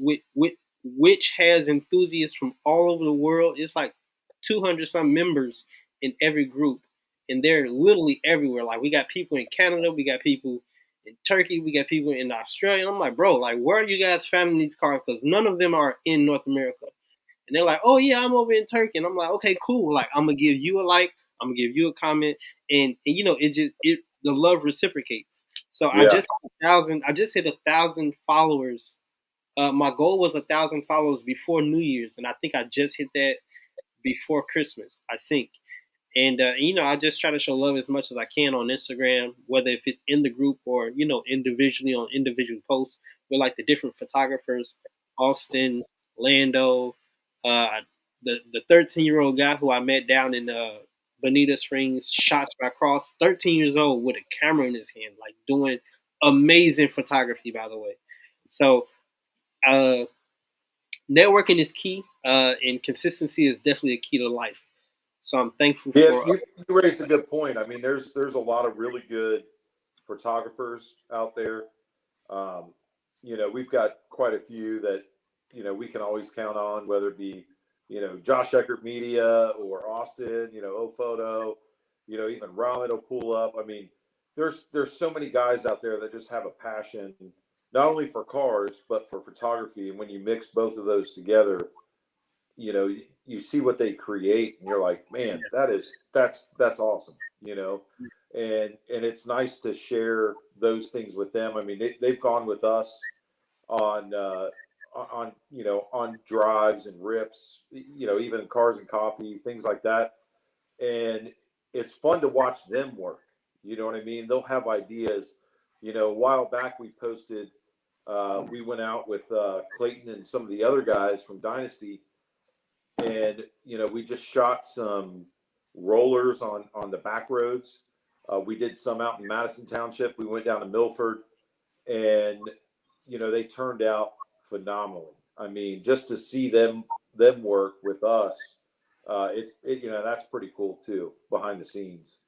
has enthusiasts from all over the world. It's like 200 some members in every group, and they're literally everywhere. Like we got people in Canada, we got people in Turkey, we got people in Australia. I'm like, bro, like where are you guys finding these cars? Because none of them are in North America. And they're like, oh yeah, I'm over in Turkey. And I'm like, okay, cool. Like I'm gonna give you a like, I'm gonna give you a comment, and you know, the love reciprocates. So Yeah. I just hit 1,000 followers. My goal was 1,000 followers before New Year's, and I think I just hit that before Christmas, I think. And you know, I just try to show love as much as I can on Instagram, whether if it's in the group or you know individually on individual posts with like the different photographers, Austin, Lando, the 13-year-old guy who I met down in Bonita Springs, shots by Cross, 13 years old with a camera in his hand, like doing amazing photography, by the way. So networking is key, and consistency is definitely a key to life. So I'm thankful Yes, for. you raised a good point. I mean, there's a lot of really good photographers out there. You know, we've got quite a few that, you know, we can always count on, whether it be, you know, Josh Eckert Media or Austin, you know, Ophoto, you know, even Ramen will pull up. I mean, there's so many guys out there that just have a passion, not only for cars, but for photography. And when you mix both of those together, you know, you see what they create and you're like, man, that's awesome, you know? And it's nice to share those things with them. I mean, they've gone with us on, you know, on drives and rips, you know, even Cars and Coffee, things like that. And it's fun to watch them work. You know what I mean? They'll have ideas. You know, a while back we posted, we went out with Clayton and some of the other guys from Dynasty, and you know, we just shot some rollers on the back roads. We did some out in Madison Township. We went down to Milford, and you know, they turned out phenomenally. I mean, just to see them work with us, you know, that's pretty cool too, behind the scenes.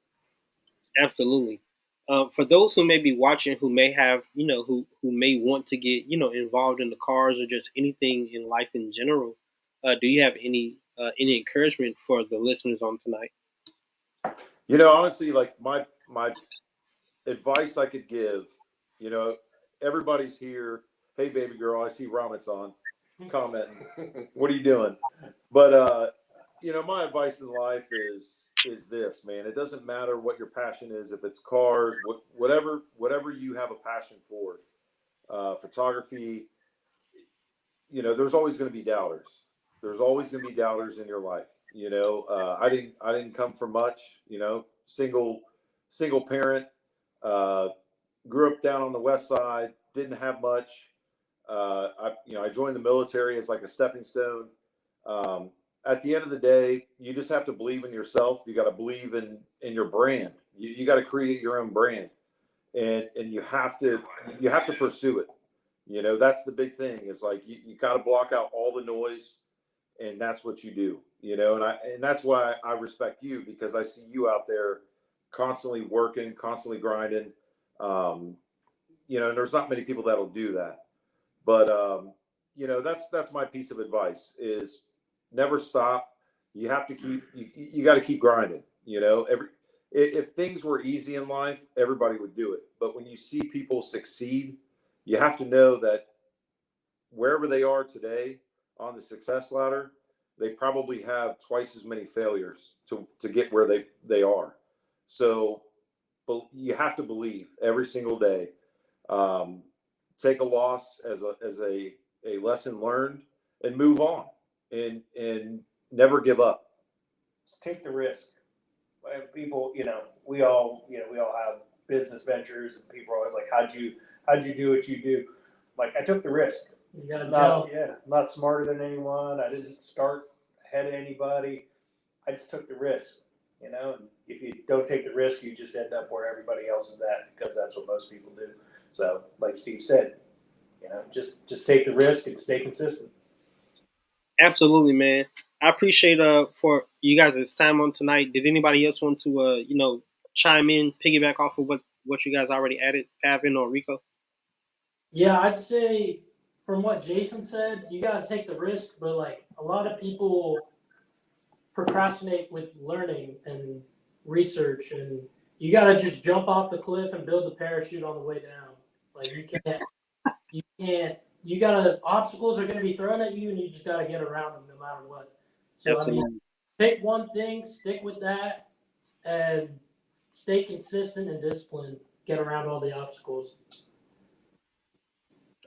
Absolutely. For those who may be watching, who may have, you know, who may want to get, you know, involved in the cars or just anything in life in general, do you have any encouragement for the listeners on tonight? You know, honestly, like my advice I could give, you know, everybody's here. Hey, baby girl, I see Ramit's on commenting. What are you doing? But you know, my advice in life is this, man. It doesn't matter what your passion is, if it's cars, whatever you have a passion for, photography. You know, there's always going to be doubters. There's always going to be doubters in your life. You know, I didn't come from much. You know, single parent. Grew up down on the west side. Didn't have much. I joined the military as like a stepping stone. At the end of the day, you just have to believe in yourself. You got to believe in your brand. You got to create your own brand, and you have to pursue it. You know, that's the big thing. Is like you got to block out all the noise, and that's what you do. You know, and that's why I respect you, because I see you out there constantly working, constantly grinding. You know, and there's not many people that'll do that. But you know, that's my piece of advice is never stop. You have to you got to keep grinding. You know, if things were easy in life, everybody would do it. But when you see people succeed, you have to know that wherever they are today on the success ladder, they probably have twice as many failures to get where they are. So you have to believe every single day. Take a loss as a lesson learned and move on, and never give up. Just take the risk. People, you know, we all have business ventures, and people are always like, how'd you do what you do? Like, I took the risk. You gotta Not not smarter than anyone. I didn't start ahead of anybody. I just took the risk, you know. And if you don't take the risk, you just end up where everybody else is at, because that's what most people do. So, like Steve said, you know, just take the risk and stay consistent. Absolutely, man. I appreciate for you guys' time on tonight. Did anybody else want to chime in, piggyback off of what you guys already added, Pavan or Rico? Yeah, I'd say from what Jason said, you got to take the risk, but like a lot of people procrastinate with learning and research, and you got to just jump off the cliff and build the parachute on the way down. Like you got to, obstacles are going to be thrown at you, and you just got to get around them no matter what. So Absolutely. I mean, pick one thing, stick with that, and stay consistent and disciplined. Get around all the obstacles.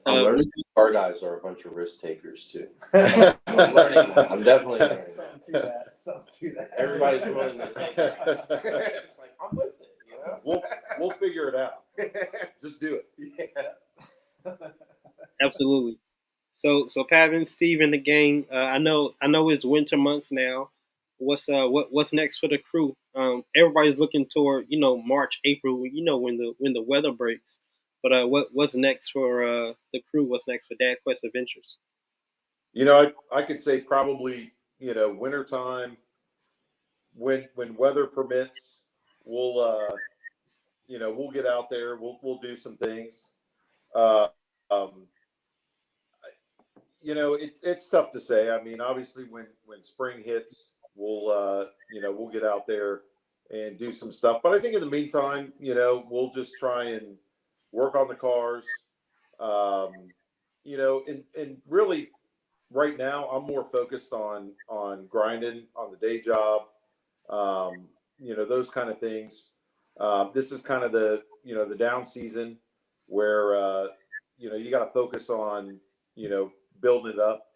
I'm learning car guys are a bunch of risk takers too. I'm learning that. I'm definitely learning Something to that. Everybody's willing to take it. It's like, I'm with it, you know? We'll figure it out. Just do it. Yeah. Absolutely. So Pavan, Steve, and the gang. I know it's winter months now. What's next for the crew? Everybody's looking toward March, April. When the weather breaks. But what's next for the crew? What's next for DadQuest Adventures? I could say probably wintertime. When weather permits, we'll get out there. We'll do some things. It's tough to say. I mean, obviously, when spring hits, we'll get out there and do some stuff. But I think in the meantime, we'll just try and work on the cars. And really, right now, I'm more focused on grinding on the day job. Those kind of things. This is kind of the down season where you got to focus on building it up,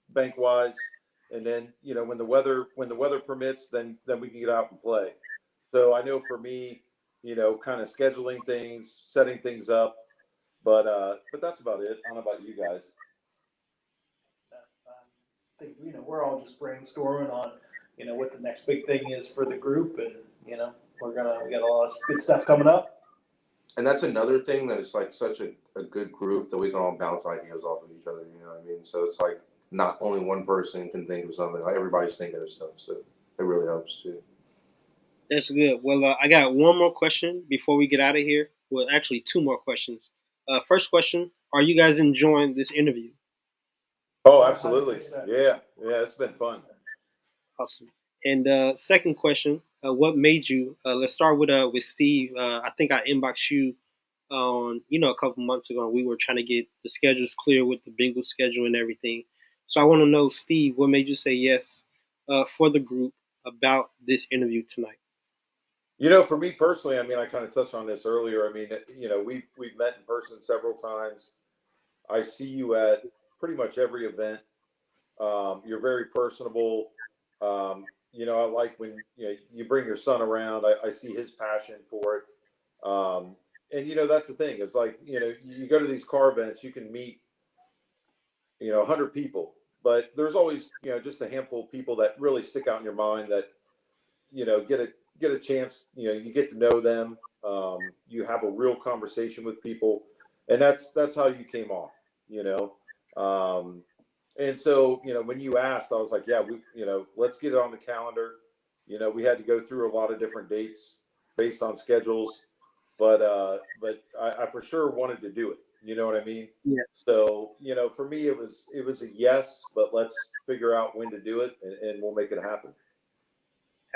bank wise, and then when the weather permits, then we can get out and play. So I know for me, kind of scheduling things, setting things up, but that's about it. I don't know about you guys. I think we're all just brainstorming on what the next big thing is for the group, and we got a lot of good stuff coming up. And that's another thing that is like such a good group that we can all bounce ideas off of each other. You know what I mean? So it's like not only one person can think of something; like everybody's thinking of stuff. So it really helps too. That's good. Well, I got one more question before we get out of here. Well, actually, two more questions. First question: are you guys enjoying this interview? Oh, absolutely. Yeah, it's been fun. Awesome. And second question: what made you? Let's start with Steve. I think I inboxed you on a couple months ago. And we were trying to get the schedules clear with the Bengals schedule and everything. So I want to know, Steve, what made you say yes for the group about this interview tonight? For me personally, I mean, I kind of touched on this earlier. I mean, we've met in person several times. I see you at pretty much every event. You're very personable. I like when you bring your son around. I see his passion for it. And that's the thing. It's like you go to these car events, you can meet 100 people, but there's always just a handful of people that really stick out in your mind that get a chance. You get to know them. You have a real conversation with people, and that's how you came off. And so, when you asked, I was like, yeah, let's get it on the calendar. We had to go through a lot of different dates based on schedules, but I for sure wanted to do it. You know what I mean? Yeah. So, for me, it was a yes, but let's figure out when to do it, and we'll make it happen.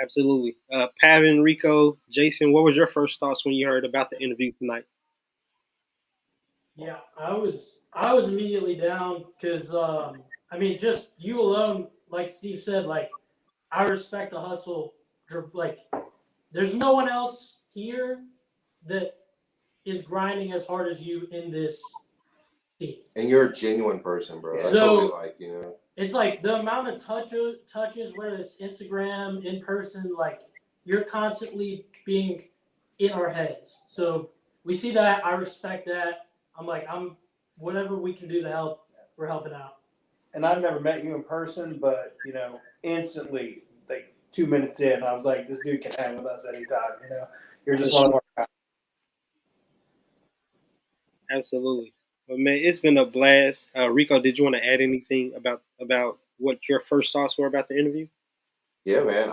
Absolutely. Pavan, Rico, Jason, what was your first thoughts when you heard about the interview tonight? Yeah, I was immediately down because just you alone, like Steve said, like I respect the hustle. Like, there's no one else here that is grinding as hard as you in this scene. And you're a genuine person, bro. That's So, what we like, It's like the amount of touches, whether it's Instagram, in person, like you're constantly being in our heads. So we see that. I respect that. I'm whatever we can do to help, we're helping out. And I've never met you in person, but you know, instantly, like 2 minutes in, I was like, this dude can hang with us anytime. You know, you're just one of our guys. Absolutely. Well, man, it's been a blast. Rico, did you want to add anything about what your first thoughts were about the interview? Yeah, man,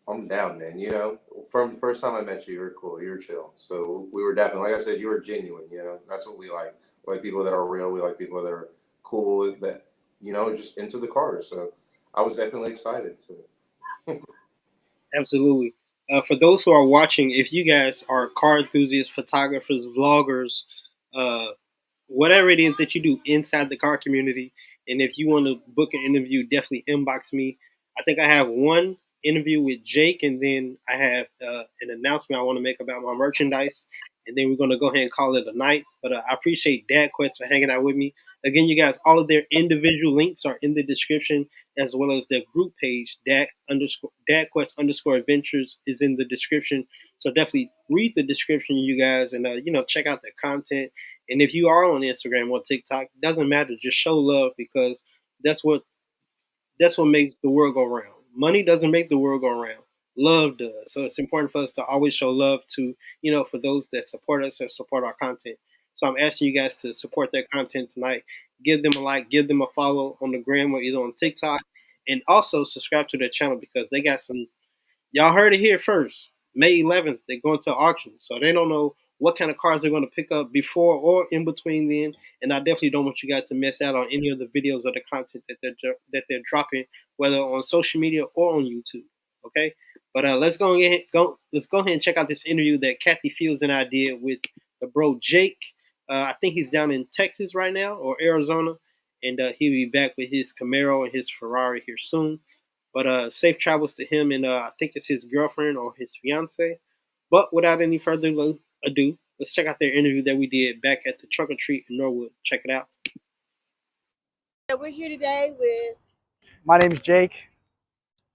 I'm down, man. You know, from the first time I met you, you were cool, you were chill. So we were definitely, like I said, you were genuine. You know, that's what we like. We like people that are real. We like people that are cool, that, you know, just into the cars. So I was definitely excited to. Absolutely. For those who are watching, if you guys are car enthusiasts, photographers, vloggers, whatever it is that you do inside the car community, and if you want to book an interview, definitely inbox me. I think I have one interview with Jake, and then I have an announcement I want to make about my merchandise, and then we're going to go ahead and call it a night. But I appreciate DadQuest for hanging out with me. Again, you guys, all of their individual links are in the description, as well as their group page, DadQuest Adventures is in the description. So definitely read the description, you guys, and check out their content. And if you are on Instagram or TikTok, it doesn't matter. Just show love, because that's what makes the world go round. Money doesn't make the world go round. Love does. So it's important for us to always show love to, for those that support us or support our content. So I'm asking you guys to support their content tonight. Give them a like, give them a follow on the gram or either on TikTok. And also subscribe to their channel, because they got some, y'all heard it here first. May 11th, they're going to auction. So they don't know what kind of cars they're going to pick up before or in between then. And I definitely don't want you guys to miss out on any of the videos or the content that they're dropping, whether on social media or on YouTube. Okay? But let's go ahead and check out this interview that Kathy Fields and I did with the bro Jake. I think he's down in Texas right now, or Arizona, and he'll be back with his Camaro and his Ferrari here soon. But safe travels to him, and I think it's his girlfriend or his fiance. But without any further ado, let's check out their interview that we did back at the Trunk or Treat in Norwood. Check it out. We're here today with... My name is Jake.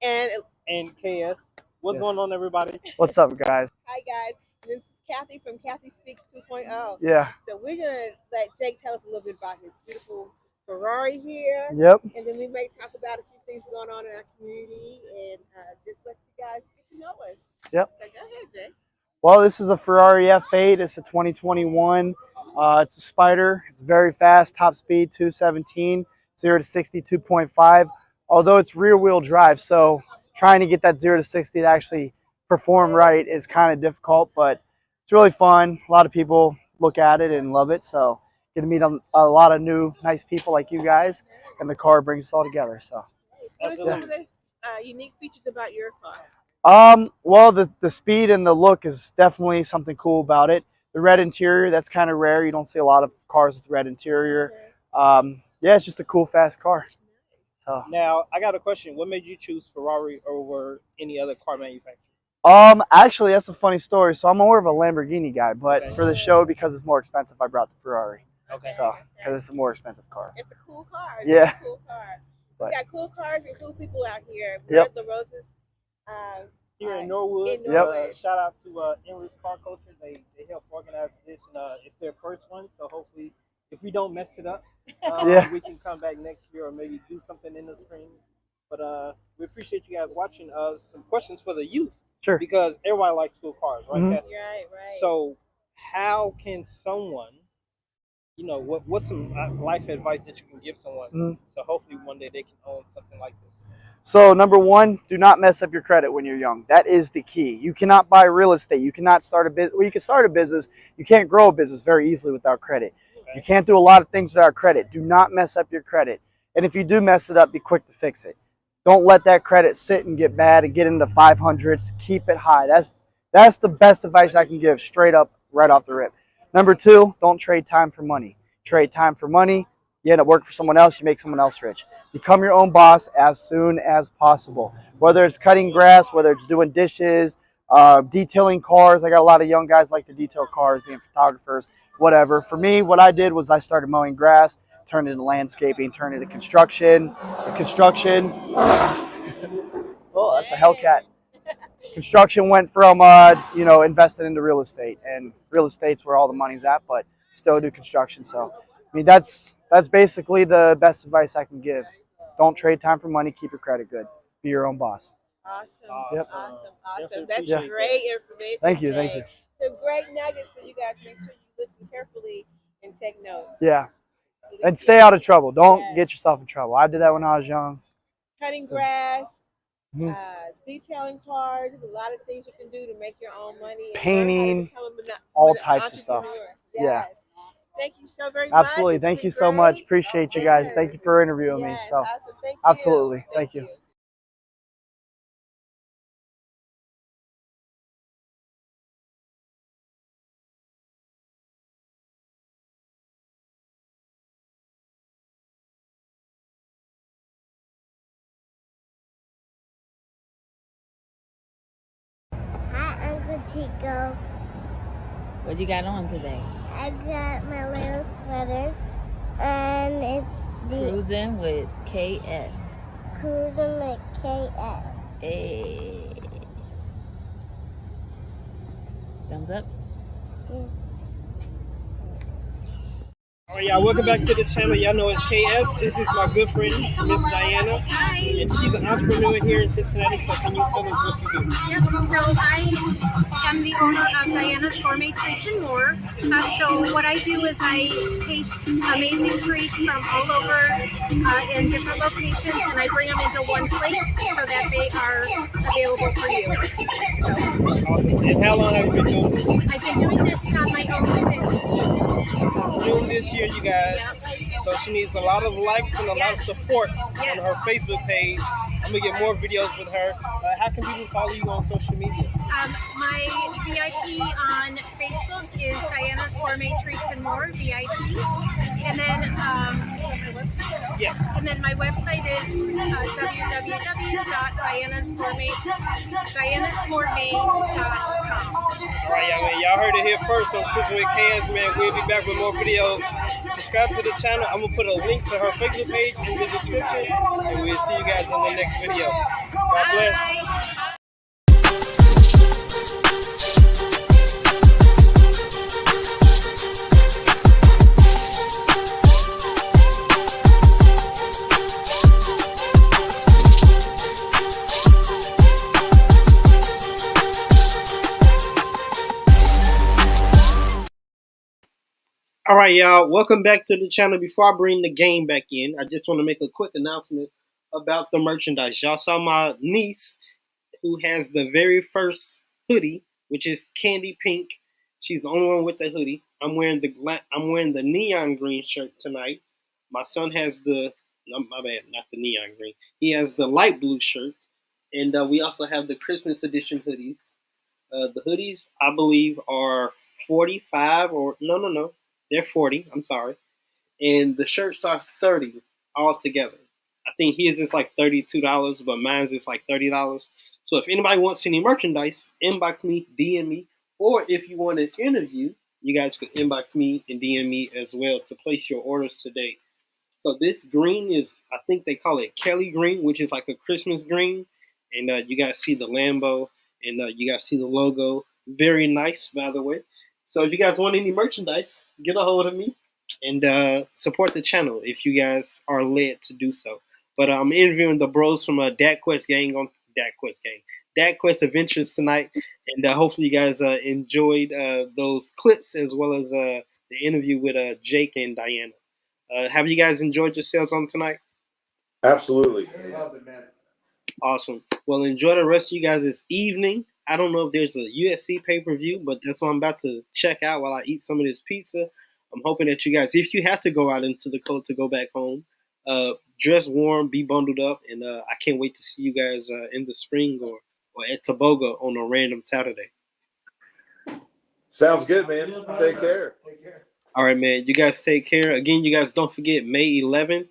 And KS. What's going on, everybody? What's up, guys? Hi, guys. This is Kathy from Kathy Speaks 2.0. Yeah. So we're going to let Jake tell us a little bit about his beautiful Ferrari here. Yep. And then we may talk about a few things going on in our community and just let you guys get to know us. Yep. So go ahead, Jake. Well, this is a Ferrari F8. It's a 2021. It's a Spider. It's very fast. Top speed 217. 0 to 60 2.5. Although it's rear-wheel drive, so trying to get that 0 to 60 to actually perform right is kind of difficult, but it's really fun. A lot of people look at it and love it, so get to meet a lot of new, nice people like you guys, and the car brings us all together. So, what are some of the unique features about your car? Well, the speed and the look is definitely something cool about it. The red interior, that's kind of rare. You don't see a lot of cars with red interior. Yeah, it's just a cool, fast car. So. Now, I got a question. What made you choose Ferrari over any other car manufacturer? Actually, that's a funny story. So I'm more of a Lamborghini guy, but for the show, because it's more expensive, I brought the Ferrari. Okay. So, because it's a more expensive car. It's a cool car. Yeah. It's a cool car. But, we got cool cars and cool people out here. We're at the Roses. Here in Norwood. Shout out to Endless Car Culture. They help organize this, and it's their first one. So hopefully, if we don't mess it up, we can come back next year or maybe do something in the spring. But we appreciate you guys watching. Some questions for the youth. Sure. Because everybody likes cool cars, right? Mm-hmm. Right. So how can someone, what's some life advice that you can give someone, so hopefully one day they can own something like this? So number one, do not mess up your credit when you're young. That is the key. You cannot buy real estate. You cannot start a business. Well, you can start a business. You can't grow a business very easily without credit. Okay. You can't do a lot of things without credit. Do not mess up your credit. And if you do mess it up, be quick to fix it. Don't let that credit sit and get bad and get into 500s. Keep it high. That's the best advice I can give, straight up, right off the rip. Number two, don't trade time for money. Trade time for money. You end up working for someone else, you make someone else rich. Become your own boss as soon as possible. Whether it's cutting grass, whether it's doing dishes, detailing cars. I got a lot of young guys like to detail cars, being photographers, whatever. For me, what I did was I started mowing grass, turned it into landscaping, turned it into construction. Oh, that's a Hellcat. Construction went from invested into real estate, and real estate's where all the money's at, but still do construction. So I mean that's basically the best advice I can give. Don't trade time for money. Keep your credit good. Be your own boss. Awesome. Yep. Awesome. That's Yeah. great information. Thank you. today. Some great nuggets for you guys. Make sure you listen carefully and take notes. Yeah. And stay out of trouble. Don't get yourself in trouble. I did that when I was young. Cutting So- grass, Mhm. detailing cars, a lot of things you can do to make your own money. And Painting, learn how to become all an types of stuff. entrepreneur. Yeah. Yes. Thank you so very much. Absolutely. It's Thank been you so great. much. Appreciate you guys. Thank you for interviewing me. Yes, So awesome. Thank you. absolutely. Thank you. Hi, Uncle Chico. What you got on today? I got my little sweater, and it's the Kruisin with KS. Kruisin with KS. Hey. Thumbs up. All right, y'all, welcome back to the channel. Y'all know it's KS. This is my good friend, Miss Diana. And she's an entrepreneur here in Cincinnati, so can you tell us what you do? Yep, so I am the owner of Diana's Gourmet Treats and More. So what I do is I taste amazing treats from all over in different locations, and I bring them into one place so that they are available for you. Awesome. And how long have you been doing this? I've been doing this on my own since June this year, you guys. So she needs a lot of likes and a lot of support on her Facebook page. I'm gonna get more videos with her. How can people follow you on social media? my VIP on Facebook is Diana's Gourmet Treats and More VIP, and then and then my website is www.dianasgourmet.com. All right, y'all, man. Y'all heard it here first on Cooking with KS, man. We'll be back with more videos. Subscribe to the channel. I'm going to put a link to her Facebook page in the description. And we'll see you guys in the next video. God bless. All right, y'all. Welcome back to the channel. Before I bring the game back in, I just want to make a quick announcement about the merchandise. Y'all saw my niece, who has the very first hoodie, which is candy pink. She's the only one with the hoodie. I'm wearing the neon green shirt tonight. My son has my bad, not the neon green. He has the light blue shirt, and we also have the Christmas edition hoodies. The hoodies, I believe, are 45 or no. They're 40. I'm sorry. And the shirts are 30 all together. I think his is like $32, but mine's is like $30. So if anybody wants any merchandise, inbox me, DM me, or if you want an interview, you guys could inbox me and DM me as well to place your orders today. So this green is, I think they call it Kelly green, which is like a Christmas green. And you guys see the Lambo, and you guys see the logo. Very nice, by the way. So if you guys want any merchandise, get a hold of me and support the channel if you guys are led to do so. But I'm interviewing the bros from DadQuest Adventures tonight, and hopefully you guys enjoyed those clips as well as the interview with Jake and Diana. Have you guys enjoyed yourselves on tonight? Absolutely. Love it, man. Awesome. Well, enjoy the rest of you guys this evening. I don't know if there's a UFC pay-per-view, but that's what I'm about to check out while I eat some of this pizza. I'm hoping that you guys, if you have to go out into the cold to go back home, dress warm, be bundled up, and I can't wait to see you guys in the spring or at Toboga on a random Saturday. Sounds good, man. Take care. Take care. All right, man. You guys take care. Again, you guys don't forget May 11th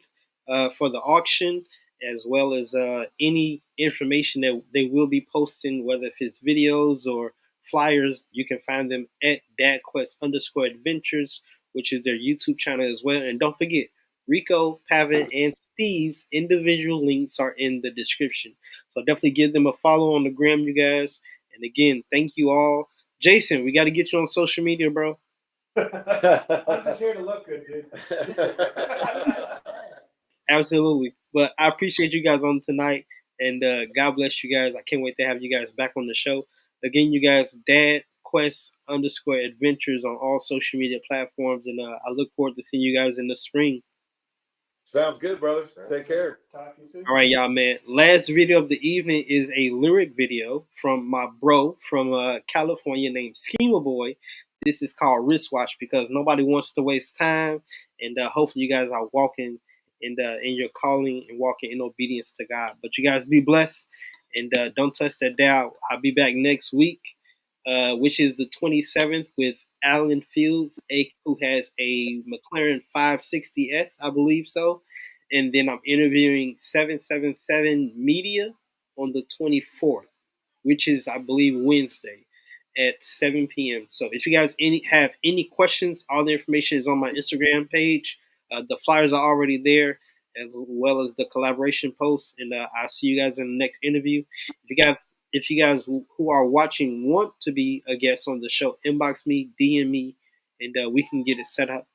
for the auction, as well as any information that they will be posting, whether if it's videos or flyers. You can find them at DadQuest_Adventures, which is their YouTube channel as well. And don't forget, Rico, Pavan, and Steve's individual links are in the description. So definitely give them a follow on the gram, you guys. And again, thank you all. Jason, we got to get you on social media, bro. I'm just here to look good, dude. Absolutely. But I appreciate you guys on tonight. And God bless you guys. I can't wait to have you guys back on the show. Again, you guys, DadQuest _Adventures on all social media platforms. And I look forward to seeing you guys in the spring. Sounds good, brothers. Take care. Talk to you soon. All right, y'all, man. Last video of the evening is a lyric video from my bro from California named Schema Boy. This is called Wristwatch because nobody wants to waste time. And hopefully you guys are walking in your calling and walking in obedience to God. But you guys be blessed. And don't touch that dial. I'll be back next week, which is the 27th, with Alan Fields, who has a McLaren 560S, I believe so. And then I'm interviewing 777 Media on the 24th, which is, I believe, Wednesday at 7 p.m. So if you guys have any questions, all the information is on my Instagram page. The flyers are already there, as well as the collaboration posts. And I'll see you guys in the next interview. If you guys who are watching want to be a guest on the show, inbox me, DM me, and we can get it set up.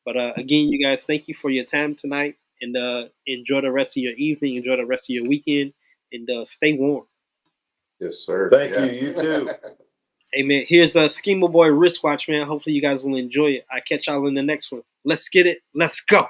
But again, you guys, thank you for your time tonight, and enjoy the rest of your evening, enjoy the rest of your weekend, and stay warm. Yes, sir. Thank you. You too. Hey, man, here's a Schema Boy wristwatch, man. Hopefully you guys will enjoy it. I'll catch y'all in the next one. Let's get it. Let's go.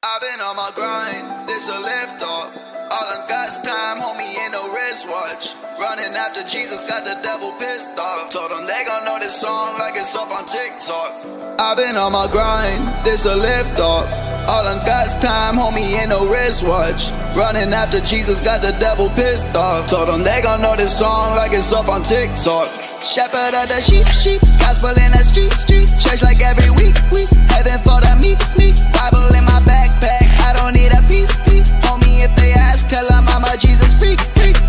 I've been on my grind, this a lift off. All in God's time, homie, ain't no wristwatch. Running after Jesus, got the devil pissed off. Told them they gon' know this song like it's up on TikTok. I've been on my grind, this a lift off. All in God's time, homie, ain't no wristwatch. Running after Jesus, got the devil pissed off. Told them they gon' know this song like it's up on TikTok. Shepherd of the sheep, gospel in the street, church like every week, heaven for the me, Bible in my backpack, I don't need a piece, homie, if they ask, tell them I'm a Jesus freak,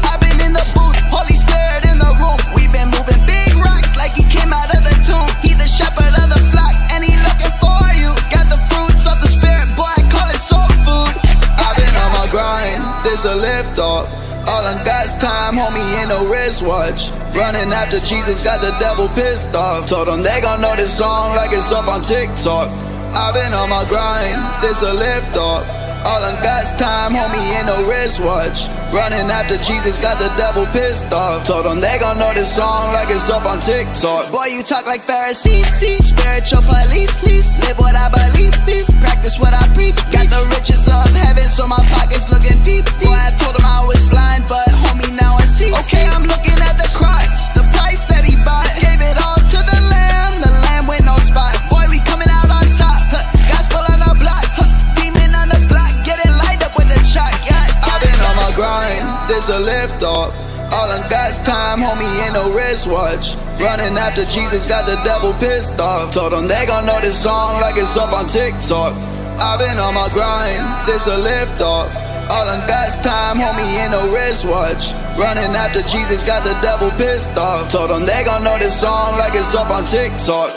I've been in the booth, Holy Spirit in the room, we've been moving big rocks like he came out of the tomb, he the shepherd of the flock, and he looking for you, got the fruits of the Spirit, boy, I call it soul food, I've been on my grind, this a lift off. All in God's time, homie, ain't no wristwatch. Running after Jesus, got the devil pissed off. Told them they gon' know this song like it's up on TikTok. I've been on my grind, this a lift off. All in God's time, homie, ain't no wristwatch. Running after Jesus, got the devil pissed off. Told them they gon' know this song like it's up on TikTok. Boy, you talk like Pharisees, spiritual police. Live what I believe, practice what I preach. Got the riches of heaven, so my pockets looking deep. Boy, I told him I was blind, but homie, now I see. Okay, I'm looking at the cross, the price that he bought. Gave it all to the lamb with no spot. Boy, we coming out on top, gospel on the block, demon on the block, get it lined up with the chalk. I've been on my grind, this a lift off. All in God's time, homie, ain't no wristwatch. Running after Jesus, got the devil pissed off. Told them they gon' know this song like it's up on TikTok. I've been on my grind, this a lift off. All in God's time, homie, ain't no wristwatch. Running after Jesus, got the devil pissed off. Told them they gon' know this song like it's up on TikTok.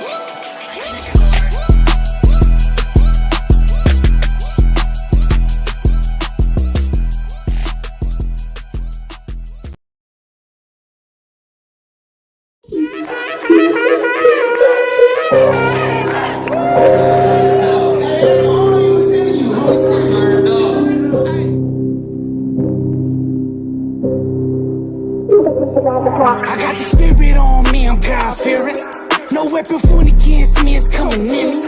I got the spirit on me, I'm God-fearing. No weapon formed against me is coming near me.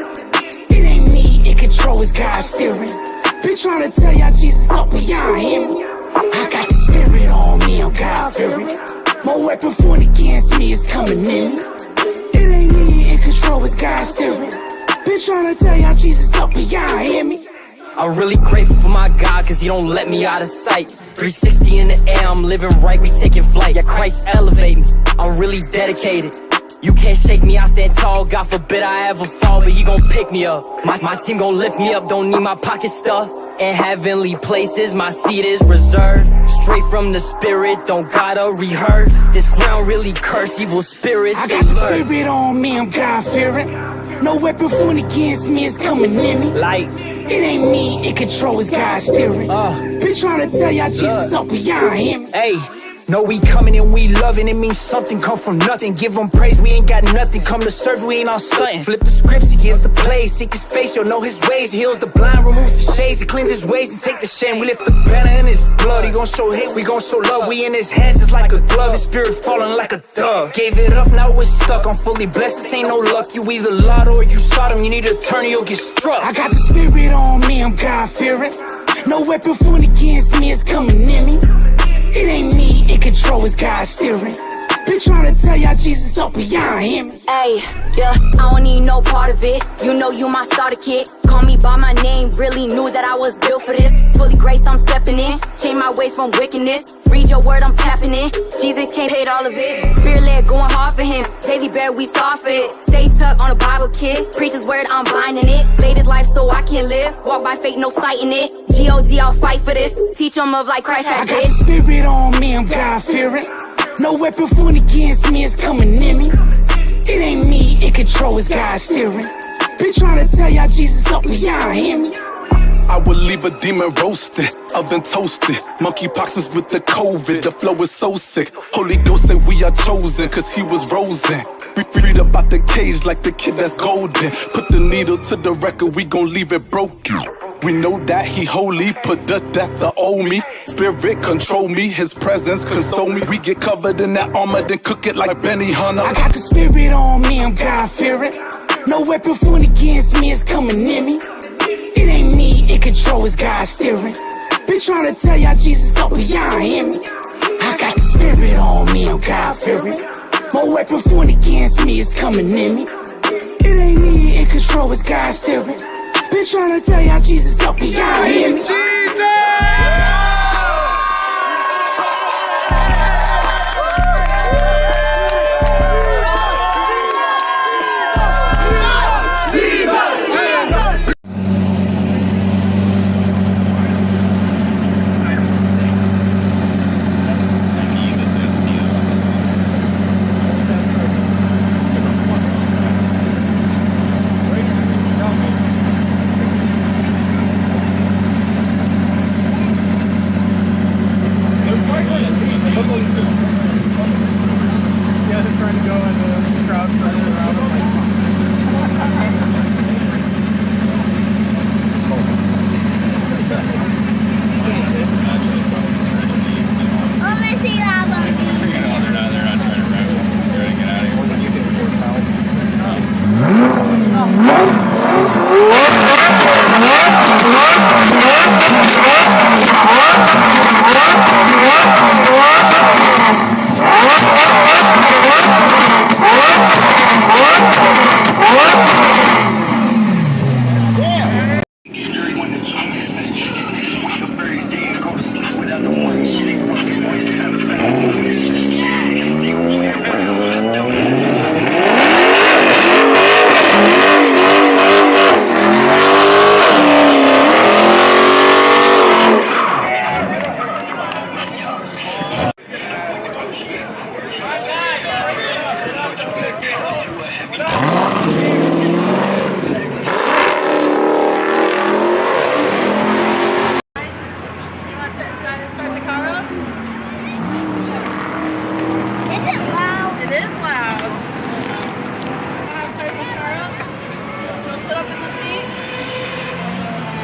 It ain't me in control, it's God steering. Been trying to tell y'all Jesus up, but y'all hear me. I got the spirit on me, I'm God-fearing. No weapon formed against me is coming near me. It ain't me in control, it's God steering. Been trying to tell y'all Jesus up, but y'all hear me. I'm really grateful for my God, cause he don't let me out of sight. 360 in the air, I'm living right, we taking flight. Yeah, Christ elevate me, I'm really dedicated. You can't shake me, I stand tall, God forbid I ever fall, but you gon' pick me up. My team gon' lift me up, don't need my pocket stuff. In heavenly places, my seat is reserved. Straight from the spirit, don't gotta rehearse. This ground really cursed, evil spirits. I got the spirit on me, I'm God-fearing. No weapon formed against me is coming near me. Light. It ain't me in control, it's God steering. Been trying to tell y'all Jesus up, but y'all hear me. Hey, No, we coming and we loving, it means something come from nothing. Give him praise, we ain't got nothing. Come to serve, we ain't all stunting. Flip the scripts, he gives the plays. Seek his face, you'll know his ways. He heals the blind, removes the shades. He cleanses ways and take the shame. We lift the banner in his blood. He gon' show hate, we gon' show love. We in his hands just like a glove. His spirit falling like a dove. Gave it up, now it's stuck. I'm fully blessed, this ain't no luck. You either lied or you shot him. You need to turn or you'll get struck. I got the spirit on me, I'm God-fearing. No weapon formed against me is coming near me. It ain't me in control, it's God steering. Been trying to tell y'all Jesus up, but y'all ain't hear me. Hey, yeah, I don't need no part of it. You know you my starter kid. Call me by my name, really knew that I was built for this. Fully graced, I'm stepping in. Change my ways from wickedness. Read your word, I'm tapping in. Jesus can't hate all of it. Spirit led, going hard for him. Daily bread, we starve for it. Stay tucked on a Bible kid. Preach his word, I'm binding it. Laid his life so I can live. Walk by faith, no sight in it. G.O.D., I'll fight for this. Teach him of like Christ I I got did. the spirit on me, I'm God-fearing. No weapon formed against me is coming near me. It ain't me in control, it's God steering. Been trying to tell y'all Jesus up, but y'all ain't hear me. I would leave a demon roasted, oven toasted. Monkeypox was with the COVID, the flow is so sick. Holy Ghost said we are chosen, cause he was rosing. We read about the cage like the kid that's golden. Put the needle to the record, we gon' leave it broken. We know that he holy, put the death to owe me. Spirit control me, his presence console me. We get covered in that armor, then cook it like Benny Hunter. I got the spirit on me, I'm God-fearing. No weapon formed against me is coming near me. It ain't me in control, it's God steering. Been trying to tell y'all Jesus up, but y'all ain't hear me. I got the spirit on me, I'm God-fearing. No weapon formed against me is coming near me. It ain't me in control, it's God steering. Been trying to tell y'all Jesus up, but y'all ain't hear me.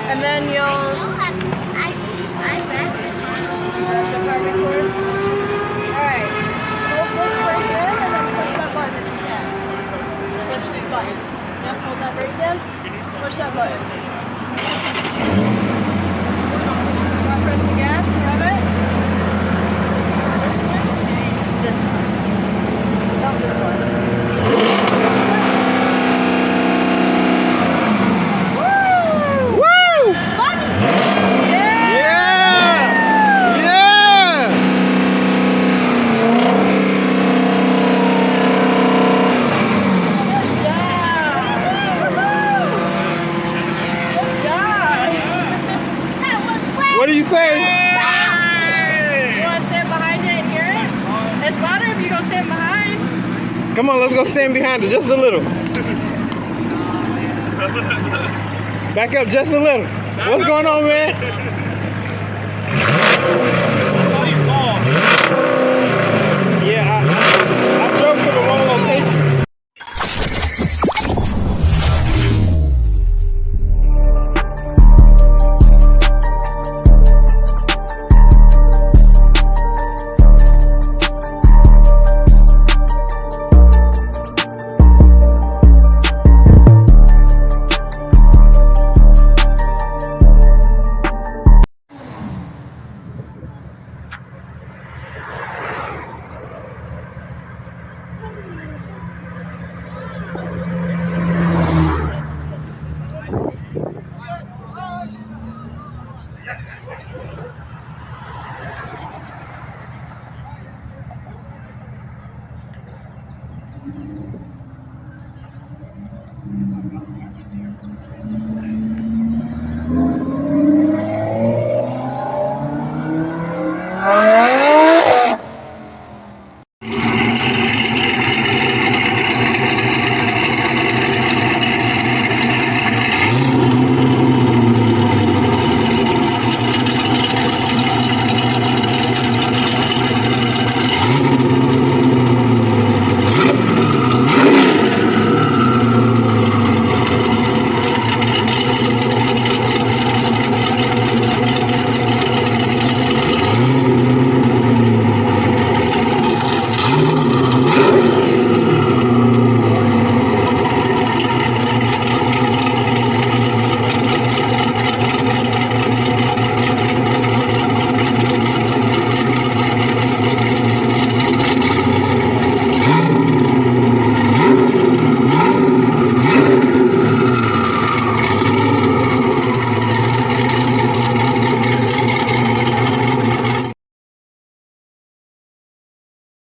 And then you'll... Alright. Hold this right here and then push that button if you can. Push the button. Yep, hold that right again. Push that button. Now press the gas and rev it. This one. Not this one. What do you say? You want to stand behind it and hear it? It's louder if you go stand behind. Come on, let's go stand behind it just a little. Back up just a little. What's going on, man?